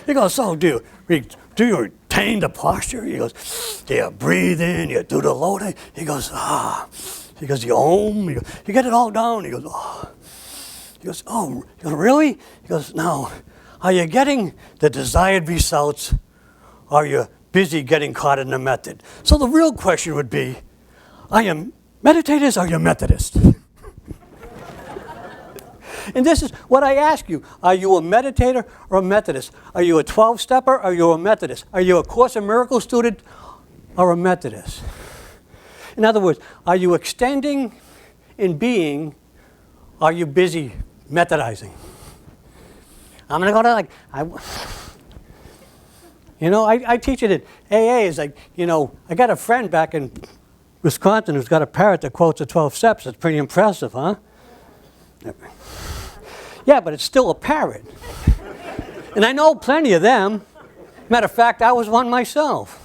He goes, so do you retain the posture? He goes, do you breathe in? You do the loading? He goes, He goes, you ohm? You get it all down? He goes, oh. He goes, oh, he goes, really? He goes, no. Are you getting the desired results? Or are you busy getting caught in the method? So the real question would be, are you meditators or are you Methodists? And this is what I ask you. Are you a meditator or a Methodist? Are you a 12-stepper or are you a Methodist? Are you a Course in Miracles student or a Methodist? In other words, are you extending in being or are you busy methodizing? I'm going to go to I teach it at AA. Is like, I got a friend back in Wisconsin who's got a parrot that quotes the 12 steps. It's pretty impressive, huh? Yeah, but it's still a parrot. And I know plenty of them. Matter of fact, I was one myself.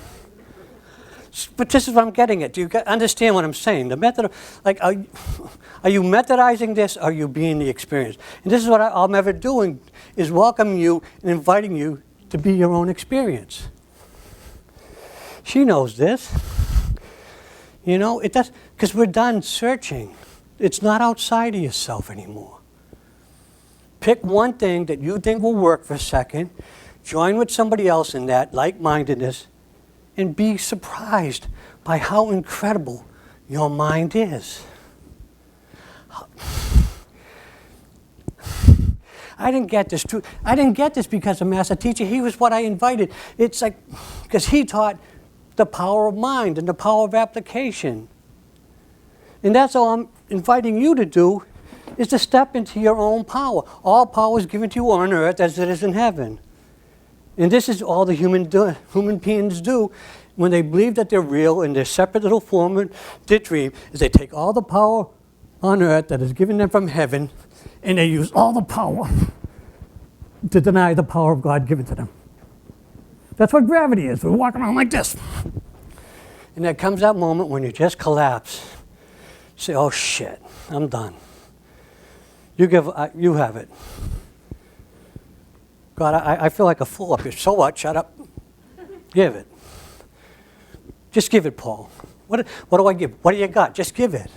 But this is what I'm getting at. Do you understand what I'm saying? The method, like, are you methodizing this, or are you being the experience? And this is what I'm ever doing, is welcoming you and inviting you to be your own experience. She knows this. You know, it does, because we're done searching. It's not outside of yourself anymore. Pick one thing that you think will work for a second, join with somebody else in that like-mindedness, and be surprised by how incredible your mind is. I didn't get this because of Master Teacher. He was what I invited. It's like, because he taught the power of mind and the power of application. And that's all I'm inviting you to do, is to step into your own power. All power is given to you on earth as it is in heaven. And this is all the human beings do when they believe that they're real in their separate little form of their dream, is they take all the power on earth that is given them from heaven, and they use all the power to deny the power of God given to them. That's what gravity is. We're walking around like this. And there comes that moment when you just collapse. Say, oh shit, I'm done. You have it. God, I feel like a fool up here. So what? Shut up. Give it. Just give it, Paul. What do I give? What do you got? Just give it.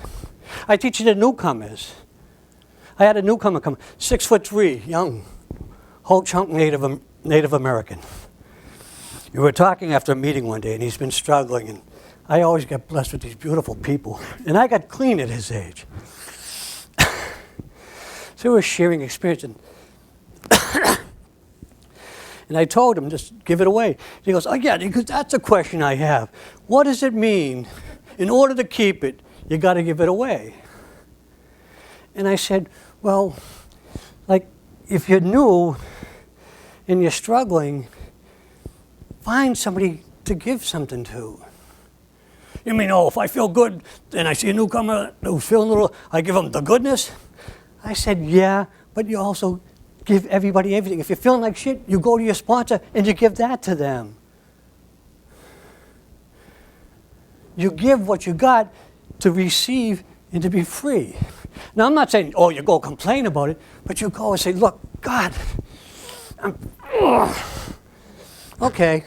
I teach you the newcomers. I had a newcomer come, 6'3", young, whole chunk Native American. We were talking after a meeting one day, and he's been struggling, and I always get blessed with these beautiful people. And I got clean at his age. So we were sharing experience, and I told him, just give it away. He goes, oh yeah, because that's a question I have. What does it mean? In order to keep it, you got to give it away. And I said, well, like, if you're new and you're struggling, find somebody to give something to. You mean, oh, if I feel good and I see a newcomer who's feeling a little, I give them the goodness? I said, yeah, but you also give everybody everything. If you're feeling like shit, you go to your sponsor and you give that to them. You give what you got to receive and to be free. Now, I'm not saying, oh, you go complain about it, but you go and say, look, God, okay.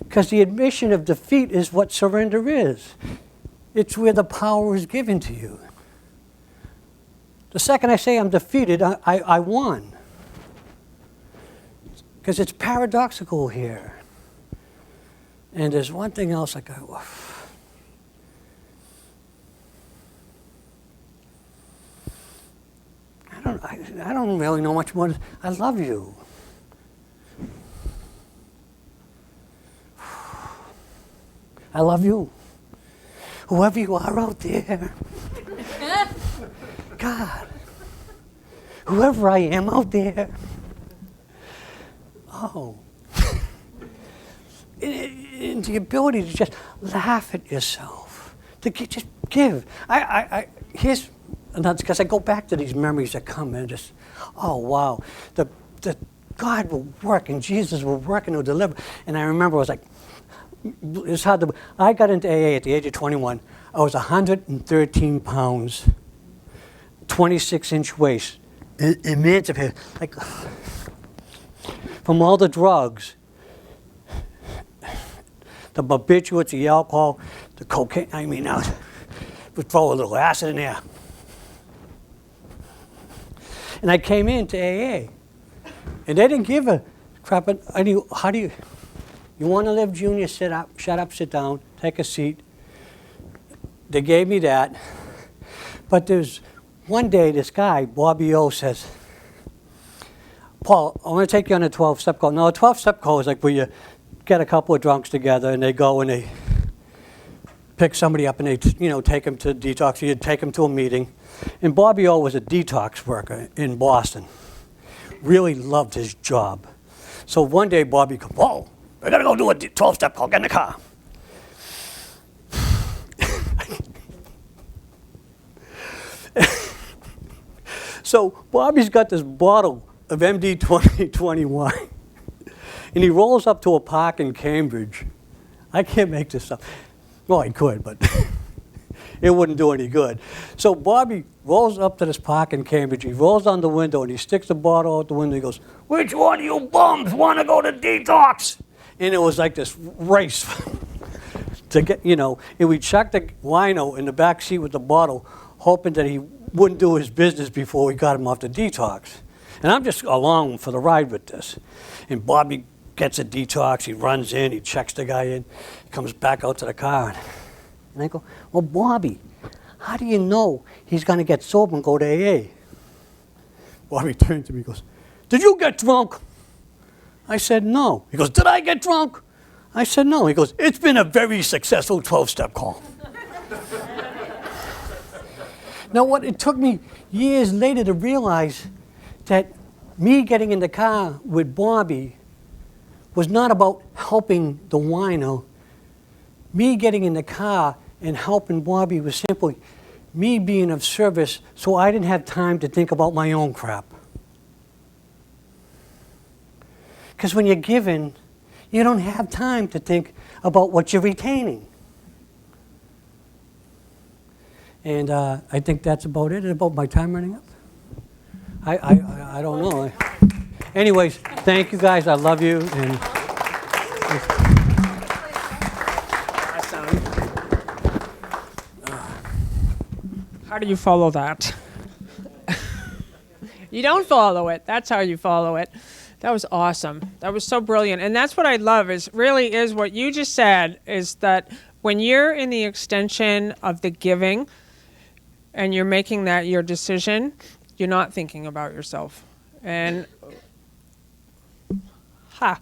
Because the admission of defeat is what surrender is. It's where the power is given to you. The second I say I'm defeated, I won. Because it's paradoxical here. And there's one thing else I go, I don't really know much more. I love you. I love you. Whoever you are out there. God. Whoever I am out there. Oh. And the ability to just laugh at yourself. To just give. Here's, because I go back to these memories that come and just, oh wow. The God will work and Jesus will work and will deliver. And I remember I was like, it's hard to, I got into AA at the age of 21. I was 113 pounds, 26-inch waist, emancipated, like, from all the drugs, the barbiturates, the alcohol, the cocaine. I mean, we throw a little acid in there. And I came into AA, and they didn't give a crap. I knew, how do you want to live, Junior? Sit up, shut up, sit down, take a seat. They gave me that. But there's one day, this guy, Bobby O, says, Paul, I want to take you on a 12-step call. Now, a 12-step call is like where you get a couple of drunks together and they go and they pick somebody up and they, take them to detox. You take them to a meeting. And Bobby O was a detox worker in Boston. Really loved his job. So one day, Bobby comes, whoa, I gotta go do a 12-step call, get in the car. So Bobby's got this bottle of MD 2020 wine, and he rolls up to a park in Cambridge. I can't make this up. Well, I could, but it wouldn't do any good. So Bobby rolls up to this park in Cambridge. He rolls on the window and he sticks the bottle out the window. He goes, "Which one of you bums want to go to detox?" And it was like this race to get, and we chucked the wino in the back seat with the bottle, hoping that he wouldn't do his business before we got him off the detox. And I'm just along for the ride with this. And Bobby gets a detox, he runs in, he checks the guy in, comes back out to the car. And I go, "Well, Bobby, how do you know he's going to get sober and go to AA?" Bobby turned to me and goes, "Did you get drunk?" I said, "No." He goes, "Did I get drunk?" I said, "No." He goes, "It's been a very successful 12-step call." Now, what it took me years later to realize that me getting in the car with Bobby was not about helping the wino. Me getting in the car and helping Bobby was simply me being of service so I didn't have time to think about my own crap. Because when you're giving, you don't have time to think about what you're retaining. And I think that's about it. About my time running up? I don't know. Anyways, thank you guys. I love you. And How do you follow that? You don't follow it. That's how you follow it. That was awesome. That was so brilliant. And that's what I love is what you just said is that when you're in the extension of the giving and you're making that your decision, you're not thinking about yourself. And that's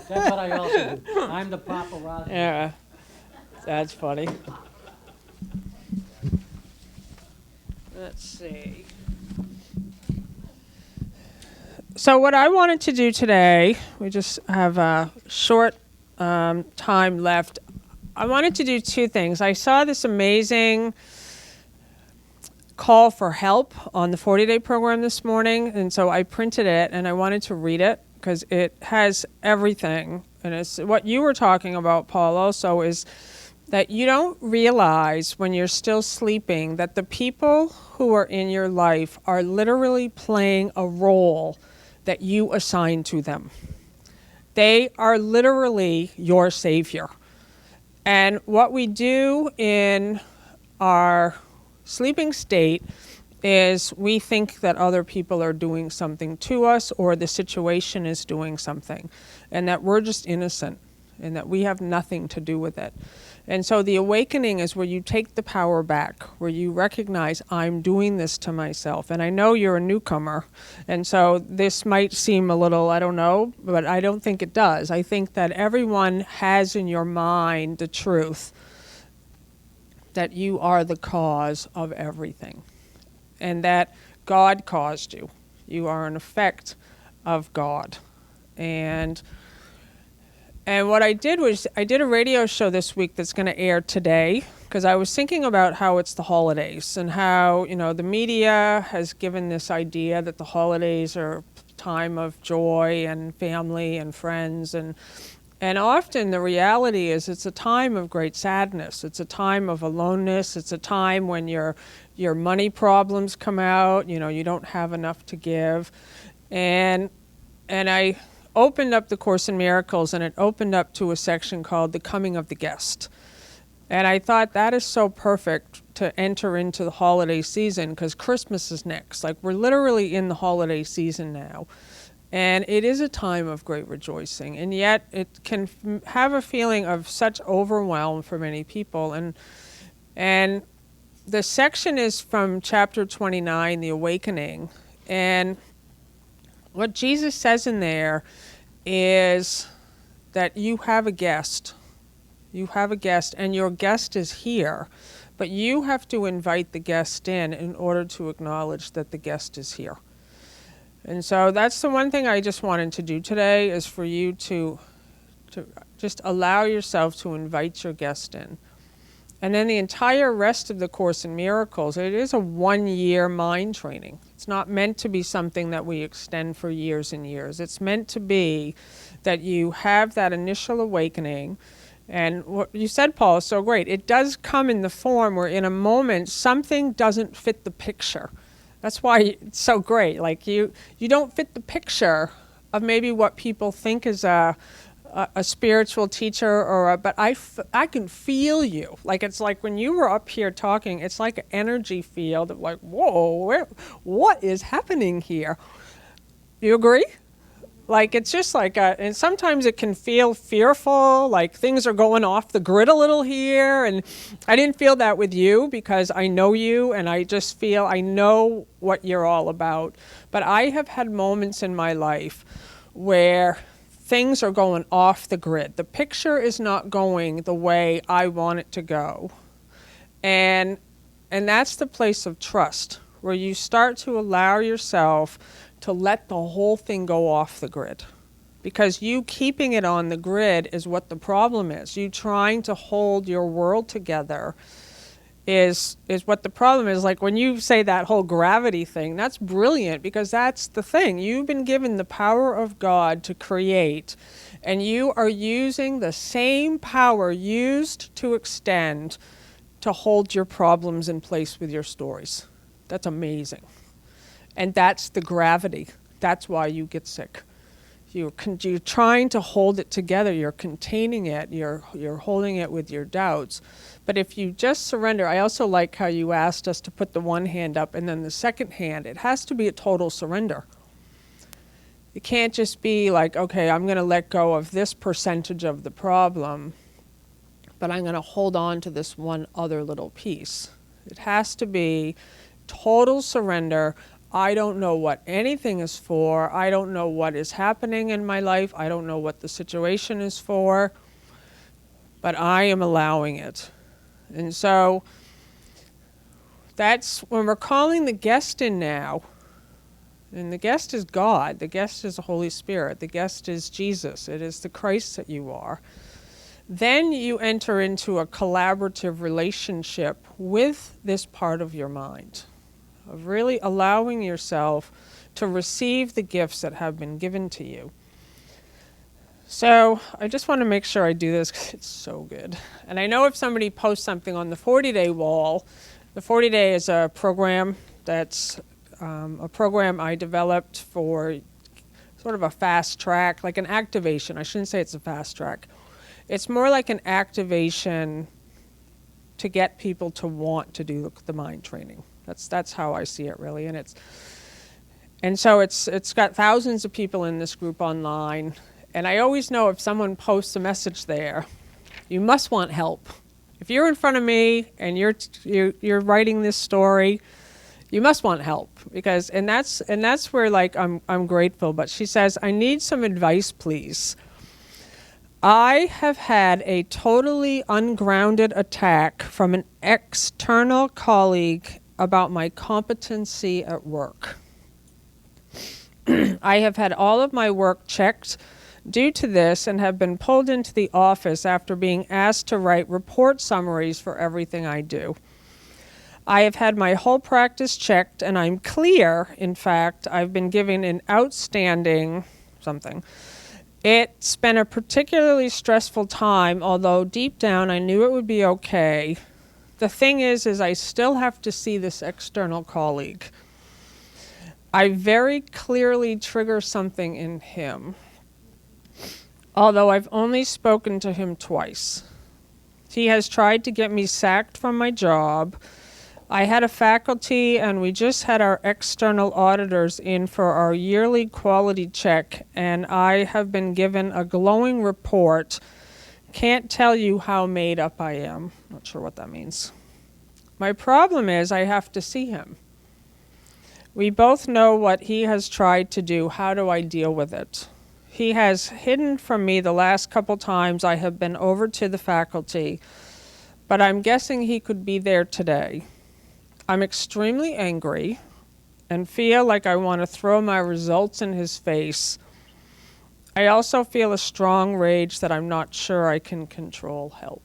what I also do. I'm the paparazzi. Yeah, that's funny. Let's see. So what I wanted to do today, we just have a short time left. I wanted to do two things. I saw this amazing call for help on the 40-day program this morning, and so I printed it, and I wanted to read it because it has everything. And it's what you were talking about, Paul, also is that you don't realize when you're still sleeping that the people who are in your life are literally playing a role that you assign to them. They are literally your savior. And what we do in our sleeping state is we think that other people are doing something to us or the situation is doing something, and that we're just innocent and that we have nothing to do with it. And so the awakening is where you take the power back, where you recognize I'm doing this to myself. And I know you're a newcomer, and so this might seem a little, I don't know, but I don't think it does. I think that everyone has in your mind the truth that you are the cause of everything and that God caused you. You are an effect of God. And what I did was I did a radio show this week that's going to air today because I was thinking about how it's the holidays and how, the media has given this idea that the holidays are a time of joy and family and friends and often the reality is it's a time of great sadness. It's a time of aloneness. It's a time when your money problems come out, you don't have enough to give. And I opened up the Course in Miracles, and it opened up to a section called The Coming of the Guest. And I thought that is so perfect to enter into the holiday season because Christmas is next. Like, we're literally in the holiday season now. And it is a time of great rejoicing. And yet it can have a feeling of such overwhelm for many people. And the section is from chapter 29, The Awakening. And what Jesus says in there is that you have a guest. You have a guest, and your guest is here. But you have to invite the guest in order to acknowledge that the guest is here. And so that's the one thing I just wanted to do today is for you to just allow yourself to invite your guest in. And then the entire rest of the Course in Miracles, it is a 1-year mind training. It's not meant to be something that we extend for years and years. It's meant to be that you have that initial awakening. And what you said, Paul, is so great. It does come in the form where in a moment something doesn't fit the picture. That's why it's so great. Like you don't fit the picture of maybe what people think is a spiritual teacher but I can feel you. Like it's like when you were up here talking, it's like an energy field of like, whoa, what is happening here? You agree? Like it's just like, and sometimes it can feel fearful, like things are going off the grid a little here. And I didn't feel that with you because I know you and I just feel I know what you're all about. But I have had moments in my life where things are going off the grid. The picture is not going the way I want it to go. And that's the place of trust, where you start to allow yourself to let the whole thing go off the grid. Because you keeping it on the grid is what the problem is. You trying to hold your world together is what the problem is. Like when you say that whole gravity thing, that's brilliant because that's the thing. You've been given the power of God to create, and you are using the same power used to extend to hold your problems in place with your stories. That's amazing. And that's the gravity. That's why you get sick. You're trying to hold it together. You're containing it. You're holding it with your doubts. But if you just surrender, I also like how you asked us to put the one hand up and then the second hand. It has to be a total surrender. It can't just be like, okay, I'm going to let go of this percentage of the problem, but I'm going to hold on to this one other little piece. It has to be total surrender. I don't know what anything is for. I don't know what is happening in my life. I don't know what the situation is for, but I am allowing it. And so that's when we're calling the guest in now, and the guest is God, the guest is the Holy Spirit, the guest is Jesus, it is the Christ that you are. Then you enter into a collaborative relationship with this part of your mind, of really allowing yourself to receive the gifts that have been given to you. So I just want to make sure I do this because it's so good. And I know if somebody posts something on the 40-day wall, the 40-day is a program that's a program I developed for sort of a fast track, like an activation. I shouldn't say it's a fast track. It's more like an activation to get people to want to do the mind training. That's how I see it really. And so it's got thousands of people in this group online. And I always know if someone posts a message there, you must want help. If you're in front of me and you're writing this story, you must want help because that's where like I'm grateful. But she says, I need some advice, please. I have had a totally ungrounded attack from an external colleague about my competency at work. I have had all of my work checked due to this and have been pulled into the office after being asked to write report summaries for everything I do. I have had my whole practice checked and I'm clear. In fact, I've been given an outstanding something. It's been a particularly stressful time, although deep down I knew it would be okay. The thing is I still have to see this external colleague. I very clearly trigger something in him, although I've only spoken to him twice. He has tried to get me sacked from my job. I had a faculty and we just had our external auditors in for our yearly quality check, and I have been given a glowing report. Can't tell you how made up I am. Not sure what that means. My problem is I have to see him. We both know what he has tried to do. How do I deal with it? He has hidden from me the last couple times I have been over to the faculty, but I'm guessing he could be there today. I'm extremely angry and feel like I want to throw my results in his face. I also feel a strong rage that I'm not sure I can control. Help.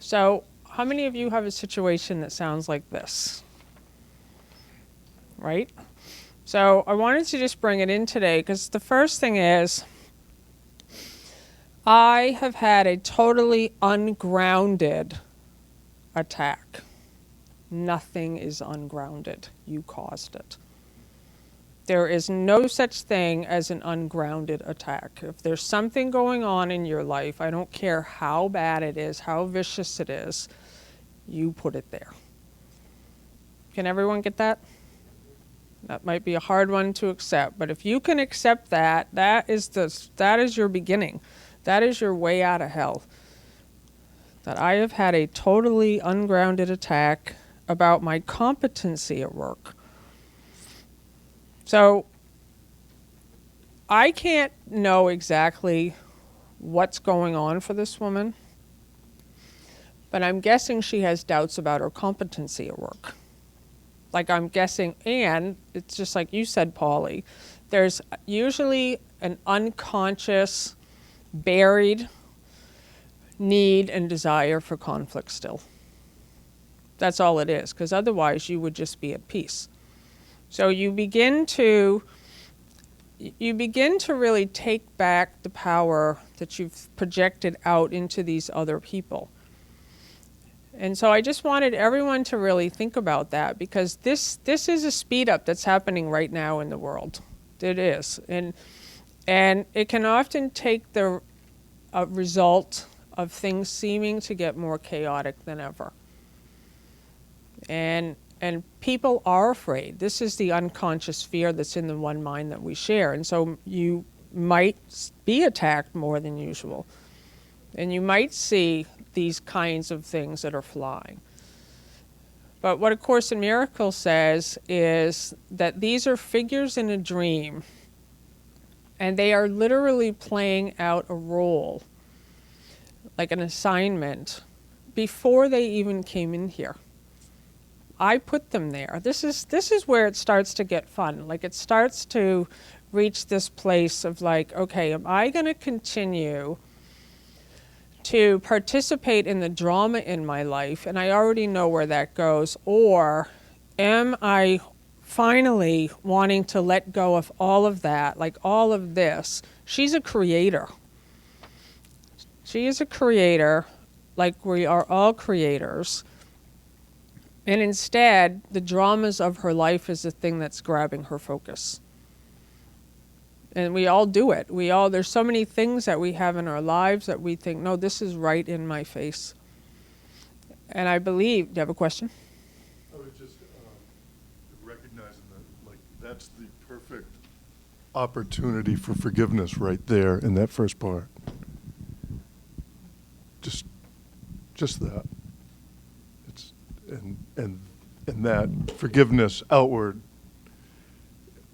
So how many of you have a situation that sounds like this? Right? So I wanted to just bring it in today because the first thing is I have had a totally ungrounded attack. Nothing is ungrounded. You caused it. There is no such thing as an ungrounded attack. If there's something going on in your life, I don't care how bad it is, how vicious it is, you put it there. Can everyone get that? That might be a hard one to accept, but if you can accept that, that is your beginning. That is your way out of hell. That I have had a totally ungrounded attack about my competency at work. So I can't know exactly what's going on for this woman, but I'm guessing she has doubts about her competency at work. Like I'm guessing, and it's just like you said, Pauly, there's usually an unconscious, buried need and desire for conflict still. That's all it is, because otherwise you would just be at peace. So you begin to really take back the power that you've projected out into these other people. And so I just wanted everyone to really think about that, because this is a speed up that's happening right now in the world. It is. And it can often take the result of things seeming to get more chaotic than ever. And people are afraid. This is the unconscious fear that's in the one mind that we share. And so you might be attacked more than usual. And you might see these kinds of things that are flying. But what A Course in Miracles says is that these are figures in a dream, and they are literally playing out a role, like an assignment, before they even came in here. I put them there. This is where it starts to get fun. Like it starts to reach this place of like, okay, am I going to continue to participate in the drama in my life, and I already know where that goes, or am I finally wanting to let go of all of that, like all of this? She's a creator. She is a creator, like we are all creators. And instead, the dramas of her life is the thing that's grabbing her focus. And we all do it. There's so many things that we have in our lives that we think, no, this is right in my face. And I believe, do you have a question? I was just recognizing that, like, that's the perfect opportunity for forgiveness right there in that first part. Just that. It's and that forgiveness outward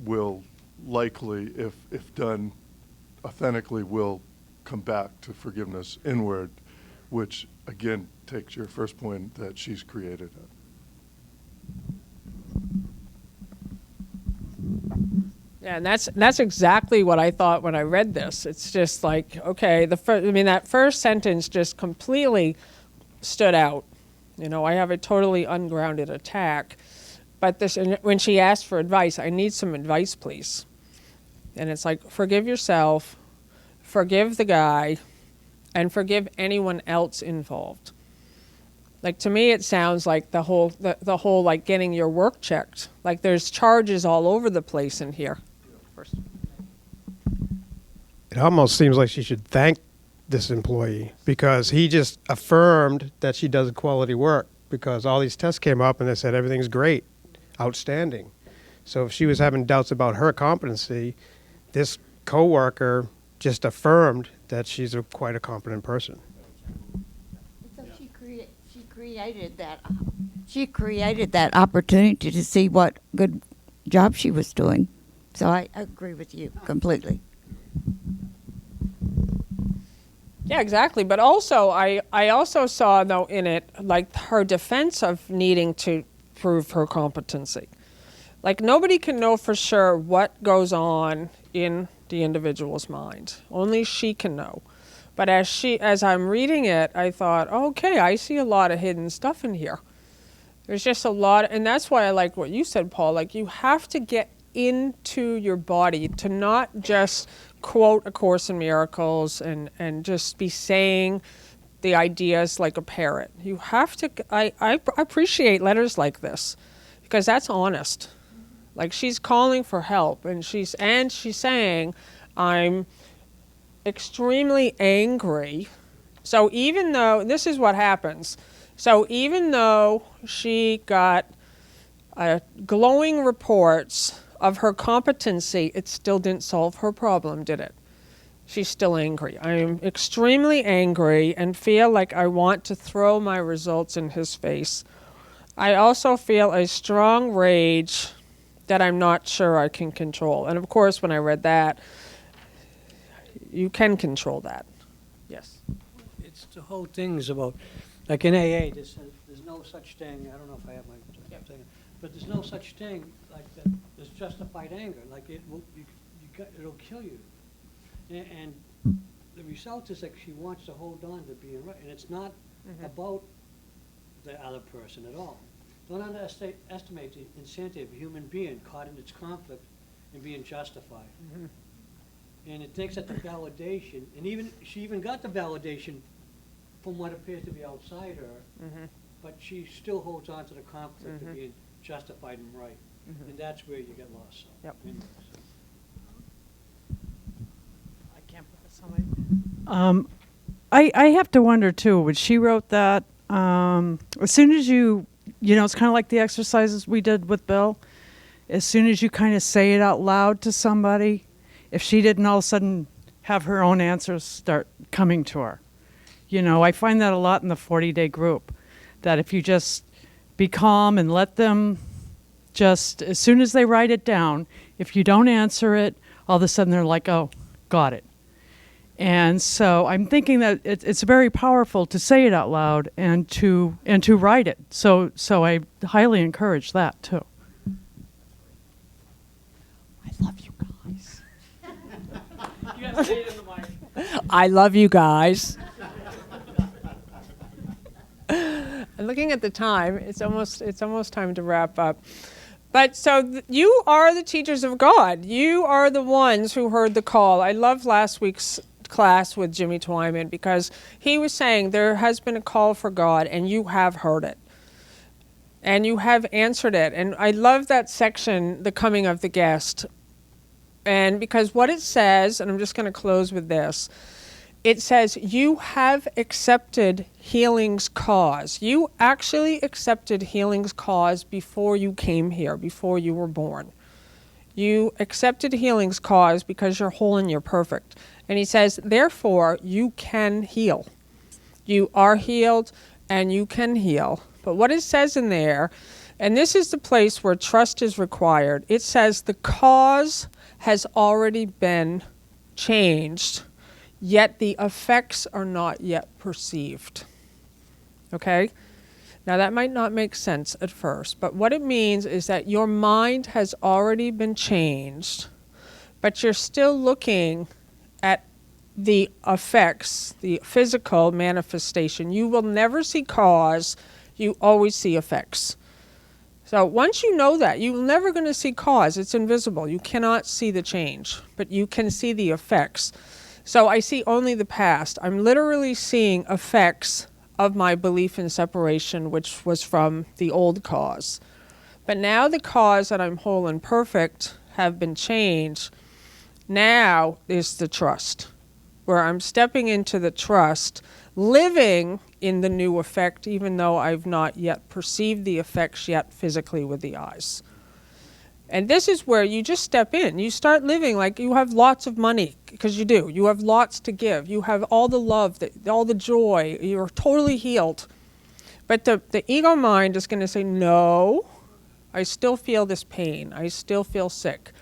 will likely, if done authentically, will come back to forgiveness inward, which again takes your first point that she's created it. Yeah, and that's exactly what I thought when I read this. It's just like, okay, that first sentence just completely stood out. You know, I have a totally ungrounded attack, but when she asked for advice, I need some advice, please. And it's like, forgive yourself, forgive the guy, and forgive anyone else involved. Like, to me, it sounds like the whole like getting your work checked. Like there's charges all over the place in here. First. It almost seems like she should thank this employee, because he just affirmed that she does quality work, because all these tests came up and they said everything's great, outstanding. So if she was having doubts about her competency, this coworker just affirmed that she's quite a competent person. So she created that opportunity to see what good job she was doing. So I agree with you completely. Yeah, exactly. But also, I also saw, though, in it, like her defense of needing to prove her competency. Like, nobody can know for sure what goes on in the individual's mind. Only she can know. But as I'm reading it, I thought, okay, I see a lot of hidden stuff in here. There's just a lot, and that's why I like what you said, Paul. Like, you have to get into your body to not just quote A Course in Miracles and just be saying the ideas like a parrot. You have to, I appreciate letters like this because that's honest. Like, she's calling for help, and she's saying, I'm extremely angry. So even though, this is what happens. So even though she got glowing reports of her competency, it still didn't solve her problem, did it? She's still angry. I am extremely angry and feel like I want to throw my results in his face. I also feel a strong rage that I'm not sure I can control. And of course, when I read that, you can control that. Yes. It's the whole thing is about, like in AA, there's no such thing, I don't know if I have my thing, but there's no such thing like that. There's justified anger. Like it'll kill you. And the result is like she wants to hold on to being right. And it's not about the other person at all. Don't underestimate the insanity of a human being caught in its conflict and being justified. And it thinks that the validation, and she even got the validation from what appears to be outside her, but she still holds on to the conflict of being justified and right. And that's where you get lost. So. Yep. I can't put this on my... I have to wonder, too, when she wrote that, as soon as you know, it's kind of like the exercises we did with Bill. As soon as you kind of say it out loud to somebody, if she didn't all of a sudden have her own answers start coming to her. You know, I find that a lot in the 40-day group, that if you just be calm and let them just, as soon as they write it down, if you don't answer it, all of a sudden they're like, oh, got it. And so I'm thinking that it's very powerful to say it out loud and to write it. So I highly encourage that too. I love you guys. You gotta say it in the mic. I love you guys. And looking at the time, it's almost time to wrap up. But so you are the teachers of God. You are the ones who heard the call. I love last week's class with Jimmy Twyman because he was saying there has been a call for God and you have heard it. And you have answered it. And I love that section, the coming of the guest. And because what it says, and I'm just going to close with this, it says you have accepted healing's cause. You actually accepted healing's cause before you came here, before you were born. You accepted healing's cause because you're whole and you're perfect. And he says, therefore, you can heal. You are healed and you can heal. But what it says in there, and this is the place where trust is required, it says the cause has already been changed, yet the effects are not yet perceived. Okay? Now that might not make sense at first, but what it means is that your mind has already been changed, but you're still looking at the effects, the physical manifestation. You will never see cause, you always see effects. So once you know that, you're never going to see cause. It's invisible. You cannot see the change, but you can see the effects. So I see only the past. I'm literally seeing effects of my belief in separation, which was from the old cause. But now the cause that I'm whole and perfect have been changed. Now is the trust, where I'm stepping into the trust, living in the new effect, even though I've not yet perceived the effects yet physically with the eyes. And this is where you just step in. You start living like you have lots of money, because you do. You have lots to give. You have all the love, all the joy. You're totally healed. But the ego mind is going to say, no, I still feel this pain. I still feel sick.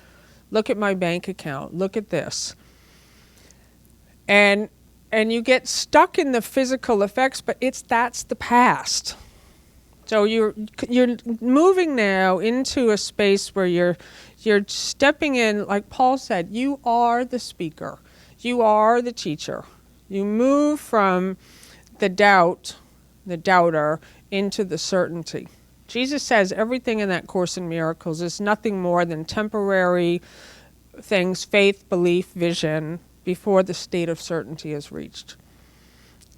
Look at my bank account. Look at this. And you get stuck in the physical effects, but that's the past. So you're moving now into a space where you're stepping in, like Paul said, you are the speaker. You are the teacher. You move from the doubter, into the certainty. Jesus says everything in that Course in Miracles is nothing more than temporary things, faith, belief, vision, before the state of certainty is reached.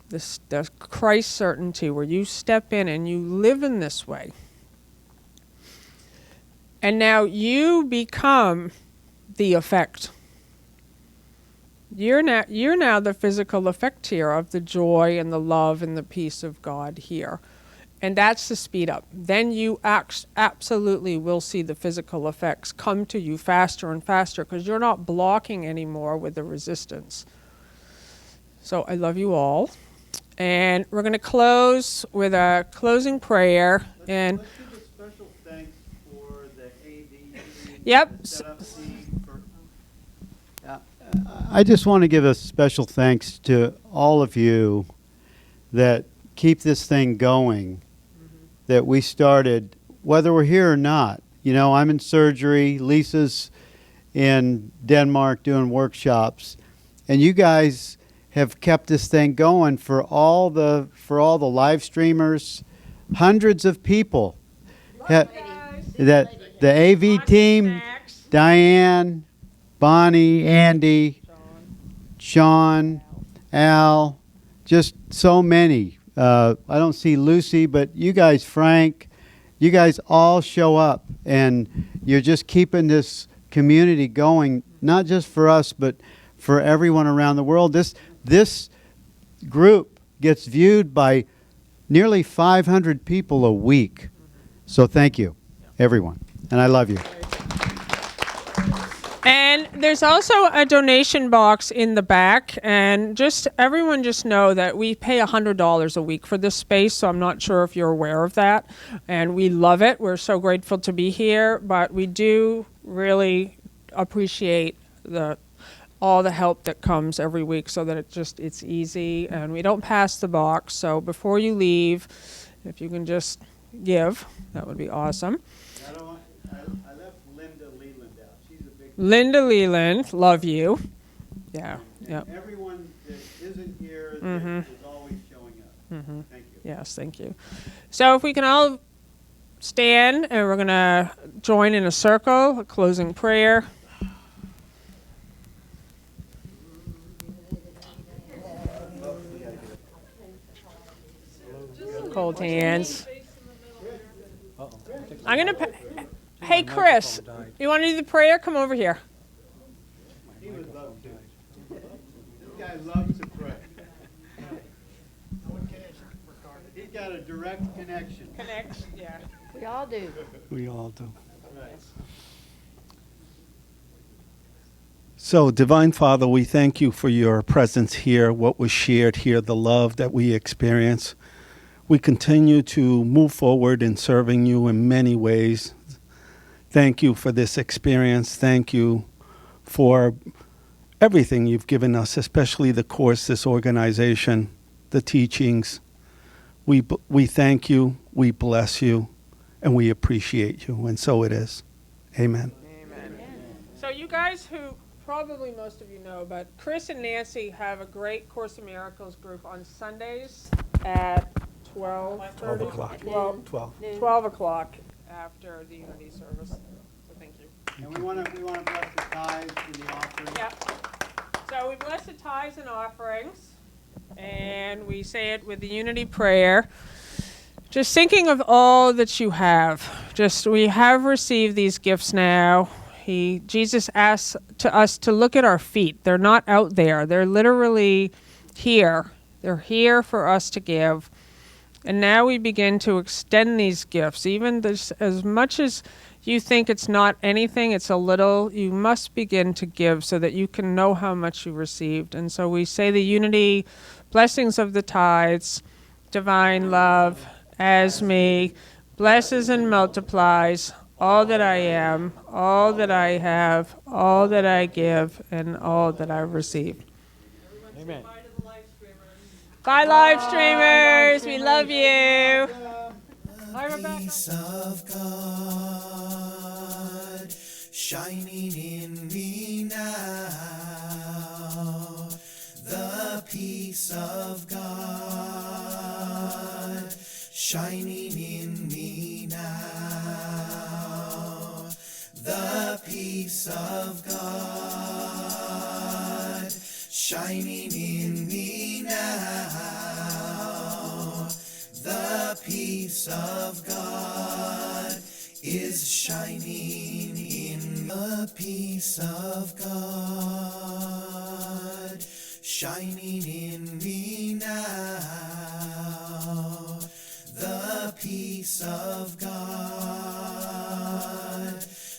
The Christ certainty, where you step in and you live in this way. And now you become the effect. You're now the physical effect here of the joy and the love and the peace of God here. And that's the speed up. Then you absolutely will see the physical effects come to you faster and faster, because you're not blocking anymore with the resistance. So I love you all. And we're going to close with a closing prayer. And Let's give a special thanks for the AV. Yep. I just want to give a special thanks to all of you that keep this thing going, that we started, whether we're here or not. You know, I'm in surgery, Lisa's in Denmark doing workshops, and you guys have kept this thing going for all the live streamers, hundreds of people. The AV team, Diane, Bonnie, Andy, Sean, Al, just so many. I don't see Lucy, but you guys, Frank, you guys all show up, and you're just keeping this community going, not just for us, but for everyone around the world. This group gets viewed by nearly 500 people a week. So thank you, everyone, and I love you. And there's also a donation box in the back, and everyone just know that we pay $100 a week for this space, so I'm not sure if you're aware of that. And we love it. We're so grateful to be here, but we do really appreciate all the help that comes every week, so that it's easy, and we don't pass the box. So before you leave, if you can just give, that would be awesome. I left Linda Leland out. She's a big Linda Leland, love you. Yeah. and everyone that isn't here that is always showing up. Thank you. Yes, thank you. So if we can all stand, and we're going to join in a circle, a closing prayer. Cold hands. I'm going to... Hey, Chris, you want to do the prayer? Come over here. He would love to. This guy loves to pray. He's got a direct connection. Yeah. We all do. We all do. Right. So, Divine Father, we thank you for your presence here, what was shared here, the love that we experience. We continue to move forward in serving you in many ways. Thank you for this experience. Thank you for everything you've given us, especially the course, this organization, the teachings. We thank you, we bless you, and we appreciate you. And so it is. Amen. Amen. So you guys who probably most of you know, but Chris and Nancy have a great Course in Miracles group on Sundays at 12 o'clock. 12 o'clock after the Unity service. So thank you. And we want to bless the tithes and the offering. Yeah. So we bless the tithes and offerings, and we say it with the Unity prayer. Just thinking of all that you have. We have received these gifts now. Jesus asks us to look at our feet. They're not out there. They're literally here. They're here for us to give. And now we begin to extend these gifts. Even as much as you think it's not anything, it's a little, you must begin to give so that you can know how much you received. And so we say the Unity blessings of the tithes, divine love, as me, blesses and multiplies all that I am, all that I have, all that I give, and all that I receive. Amen. Bye, live streamers. We love you. Bye, Rebecca. Peace of God shining in me now. The peace peace of God shining in me now. The peace of God shining in me now. The peace of God is shining in the peace of God shining in me now. The peace of God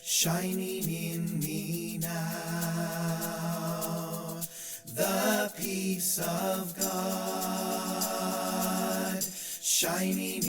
shining in me now. The peace of God shining